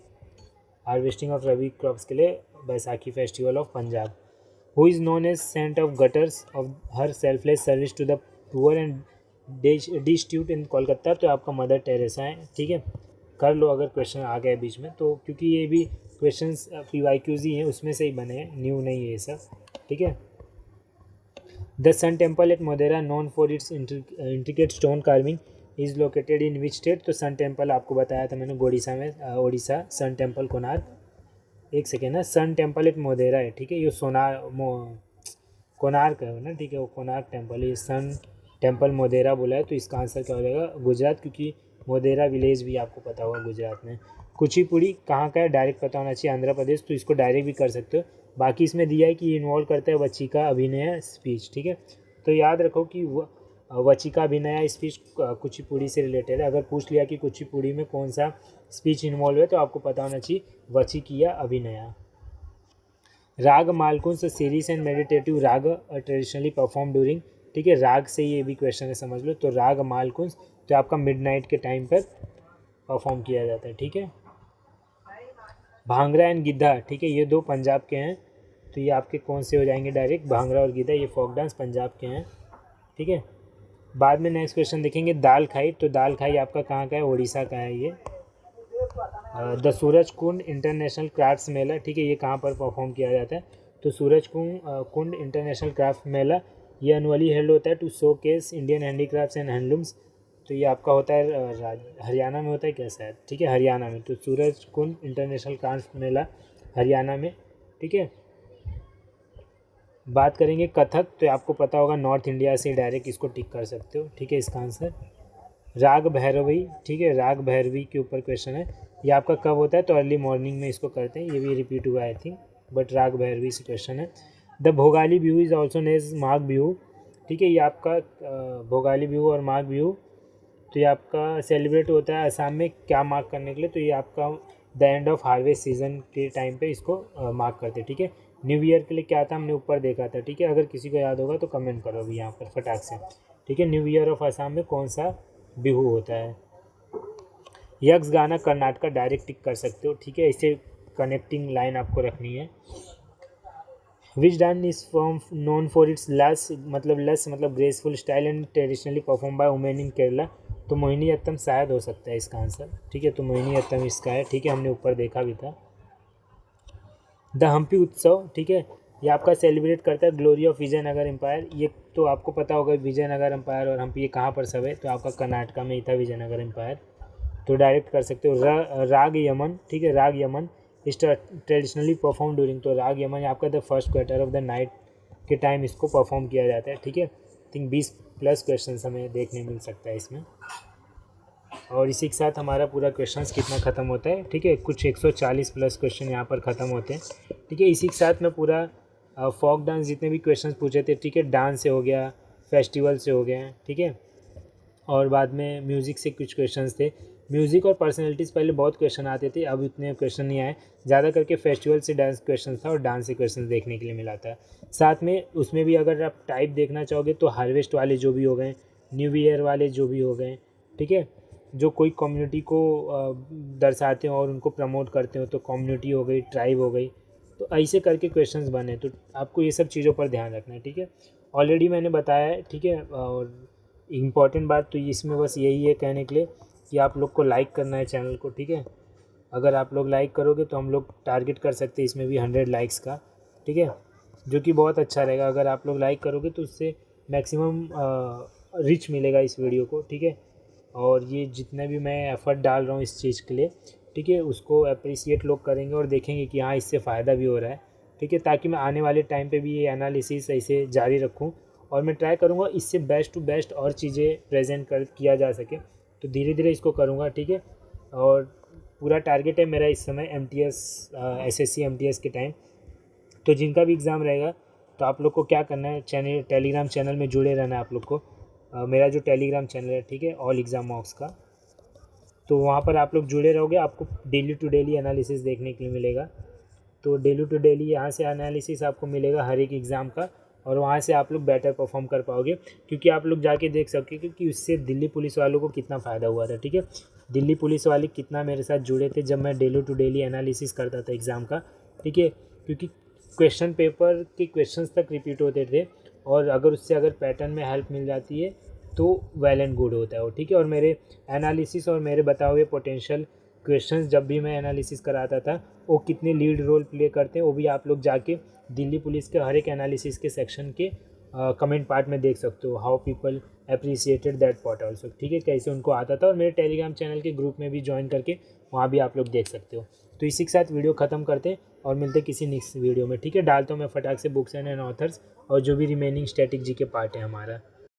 हार्वेस्टिंग ऑफ रबी क्रॉप्स के लिए Baisakhi festival of Punjab. Who is known as saint of gutters of her selfless service to the poor and destitute in Kolkata. तो आपका मदर टेरेसा है, ठीक है। कर लो अगर क्वेश्चन आ गए बीच में तो, क्योंकि ये भी क्वेश्चंस PYQs ही हैं, उसमें से ही बने हैं, न्यू नहीं है ये सब, ठीक है। The sun temple at Modhera known for its intricate stone carving is located in which state. तो सन टेम्पल आपको बताया था मैंने ओडिशा में, ओडिशा। सन टेम्पल कोणार्क, एक सेकेंड ना, सन टेम्पल एट मोदेरा है, ठीक है। ये कोणार्क है ना, ठीक है, वो कोणार्क टेम्पल है। सन टेम्पल मोदेरा बोला है तो इसका आंसर क्या हो जाएगा, गुजरात, क्योंकि मोदेरा विलेज भी आपको पता होगा गुजरात में। कुचिपुड़ी कहाँ का है, डायरेक्ट पता होना चाहिए, आंध्र प्रदेश। तो इसको डायरेक्ट भी कर सकते हो। बाकी इसमें दिया है कि इन्वॉल्व करता है वचिका अभिनय स्पीच, ठीक है। तो याद रखो कि वचिका अभिनय स्पीच कुचिपुड़ी से रिलेटेड है। अगर पूछ लिया कि कुचिपुड़ी में कौन सा स्पीच इन्वॉल्व है तो आपको पता होना चाहिए वचिकिया अभिनया। राग मालकुंस सीरीज एंड मेडिटेटिव राग ट्रेडिशनली परफॉर्म ड्यूरिंग, ठीक है। राग से ये भी क्वेश्चन है, समझ लो। तो राग मालकुंस तो आपका मिडनाइट के टाइम पर परफॉर्म किया जाता है, ठीक है। भांगड़ा एंड गिद्धा, ठीक है, ये दो पंजाब के हैं। तो ये आपके कौन से हो जाएंगे डायरेक्ट, भांगड़ा और गिद्धा, ये फोक डांस पंजाब के हैं, ठीक है। बाद में नेक्स्ट क्वेश्चन देखेंगे दाल खाई। तो दाल खाई आपका कहाँ का है, उड़ीसा का है ये। The Suraj Kund international crafts mela, ठीक है, ये कहाँ पर परफॉर्म किया जाता है। तो सूरज कुंड इंटरनेशनल क्राफ्ट मेला ये एनुअली हेल्ड होता है to showcase Indian handicrafts and handlooms. तो ये आपका होता है हरियाणा में होता है क्या शायद, ठीक है, हरियाणा में। तो सूरज कुंड इंटरनेशनल क्राफ्ट मेला हरियाणा में, ठीक है। बात करेंगे कथक, तो आपको पता होगा नॉर्थ इंडिया से डायरेक्ट इसको टिक कर सकते हो, ठीक है, इसका आंसर। राग भैरवी, ठीक है, राग भैरवी के ऊपर क्वेश्चन है। ये आपका कब होता है, तो अर्ली मॉर्निंग में इसको करते हैं, ये भी रिपीट हुआ आई थिंक, बट राग भैरवी से क्वेश्चन है। The Bhogali Bihu is also name as Magh Bihu, ठीक है। ये आपका भोगाली बिहू और माघ बिहू, तो ये आपका सेलिब्रेट होता है असम में क्या मार्क करने के लिए, तो ये आपका the end of harvest season के टाइम पे इसको मार्क करते हैं, ठीक है। न्यू ईयर के लिए क्या था हमने ऊपर देखा था, ठीक है। अगर किसी को याद होगा तो कमेंट करो अभी यहाँ पर फटाक से, ठीक है। न्यू ईयर ऑफ असम में कौन सा बिहू होता है। यक्स गाना कर्नाटका डायरेक्ट टिक कर सकते हो, ठीक है, इसे कनेक्टिंग लाइन आपको रखनी है। Which dance is form known for it's लस मतलब graceful style and traditionally perform by women इन केरला। तो मोहिनी अत्तम शायद हो सकता है इसका आंसर, ठीक है। तो मोहिनी अत्तम इसका है, ठीक है, हमने ऊपर देखा भी था। द हम्पी उत्सव, ठीक है, ये आपका सेलिब्रेट करता है ग्लोरी ऑफ विजयनगर एम्पायर। ये तो आपको पता होगा विजयनगर एम्पायर और हम्पी ये कहाँ पर सब है, तो आपका कर्नाटका में ही था विजयनगर एम्पायर। तो डायरेक्ट कर सकते हो। राग यमन, ठीक है, राग यमन इस ट्रेडिशनली परफॉर्म ड्यूरिंग। तो राग यमन आपका the first quarter of the night के टाइम इसको परफॉर्म किया जाता है, ठीक है। थिंक 20+ क्वेश्चन हमें देखने मिल सकता है इसमें। और इसी के साथ हमारा पूरा क्वेश्चंस कितना ख़त्म होता है, ठीक है। कुछ 140+ क्वेश्चन यहाँ पर ख़त्म होते हैं, ठीक है। इसी के साथ मैं पूरा फोक डांस जितने भी क्वेश्चंस पूछे थे, ठीक है, डांस से हो गया, फेस्टिवल से हो गए, ठीक है। और बाद में म्यूज़िक से कुछ क्वेश्चंस थे। म्यूज़िक और पर्सनैलिटीज़ पहले बहुत क्वेश्चन आते थे, अब इतने क्वेश्चन नहीं आए। ज़्यादा करके फेस्टिवल से डांस क्वेश्चन था और डांस से क्वेश्चन देखने के लिए मिला था। साथ में उसमें भी अगर आप टाइप देखना चाहोगे तो हार्वेस्ट वाले जो भी हो गए, न्यू ईयर वाले जो भी हो गए, ठीक है, जो कोई कम्युनिटी को दर्शाते हो और उनको प्रमोट करते हो, तो कम्युनिटी हो गई, ट्राइब हो गई, तो ऐसे करके क्वेश्चंस बने। तो आपको ये सब चीज़ों पर ध्यान रखना है, ठीक है। ऑलरेडी मैंने बताया है, ठीक है। और इम्पॉर्टेंट बात तो इसमें बस यही है कहने के लिए कि आप लोग को लाइक करना है चैनल को, ठीक है। अगर आप लोग लाइक करोगे तो हम लोग टारगेट कर सकते हैं इसमें भी 100 लाइक्स का, ठीक है, जो कि बहुत अच्छा रहेगा। अगर आप लोग लाइक करोगे तो उससे मैक्सिमम रिच मिलेगा इस वीडियो को, ठीक है। और ये जितना भी मैं एफ़र्ट डाल रहा हूँ इस चीज़ के लिए, ठीक है, उसको अप्रिसिएट लोग करेंगे और देखेंगे कि हाँ इससे फ़ायदा भी हो रहा है, ठीक है। ताकि मैं आने वाले टाइम पे भी ये एनालिसिस ऐसे जारी रखूँ और मैं ट्राई करूँगा इससे बेस्ट टू बेस्ट और चीज़ें प्रेजेंट किया जा सके। तो धीरे धीरे इसको करूँगा, ठीक है। और पूरा टारगेट है मेरा इस समय MTS SSC MTS के टाइम। तो जिनका भी एग्ज़ाम रहेगा तो आप लोग को क्या करना है, टेलीग्राम चैनल में जुड़े रहना है आप लोग को। मेरा जो टेलीग्राम चैनल है, ठीक है, ऑल एग्ज़ाम मॉक्स का, तो वहाँ पर आप लोग जुड़े रहोगे, आपको डेली टू डेली एनालिसिस देखने के लिए मिलेगा। तो डेली टू डेली यहाँ से एनालिसिस आपको मिलेगा हर एक एग्ज़ाम का। और वहाँ से आप लोग बेटर परफॉर्म कर पाओगे, क्योंकि आप लोग जाके देख सकोगे कि उससे दिल्ली पुलिस वालों को कितना फ़ायदा हुआ था। ठीक है, दिल्ली पुलिस वाले कितना मेरे साथ जुड़े थे जब मैं डेली टू डेली एनालिसिस करता था एग्ज़ाम का। ठीक है, क्योंकि क्वेश्चन पेपर के क्वेश्चंस तक रिपीट होते थे, और अगर उससे अगर पैटर्न में हेल्प मिल जाती है तो वेल एंड गुड होता है वो। ठीक है, और मेरे एनालिसिस और मेरे बताए हुए पोटेंशियल क्वेश्चंस जब भी मैं एनालिसिस कराता था वो कितने लीड रोल प्ले करते हैं वो भी आप लोग जाके दिल्ली पुलिस के हर एक एनालिसिस के सेक्शन के कमेंट पार्ट में देख सकते हो, how people appreciated that part also. ठीक है, कैसे उनको आता था, और मेरे टेलीग्राम चैनल के ग्रुप में भी ज्वाइन करके वहाँ भी आप लोग देख सकते हो। तो इसी के साथ वीडियो ख़त्म करते हैं और मिलते हैं किसी नेक्स्ट वीडियो में। ठीक है, डालता हूँ मैं फटाक से बुक्स एंड ऑथर्स और जो भी रिमेनिंग स्टैटिक जी के पार्ट है हमारा।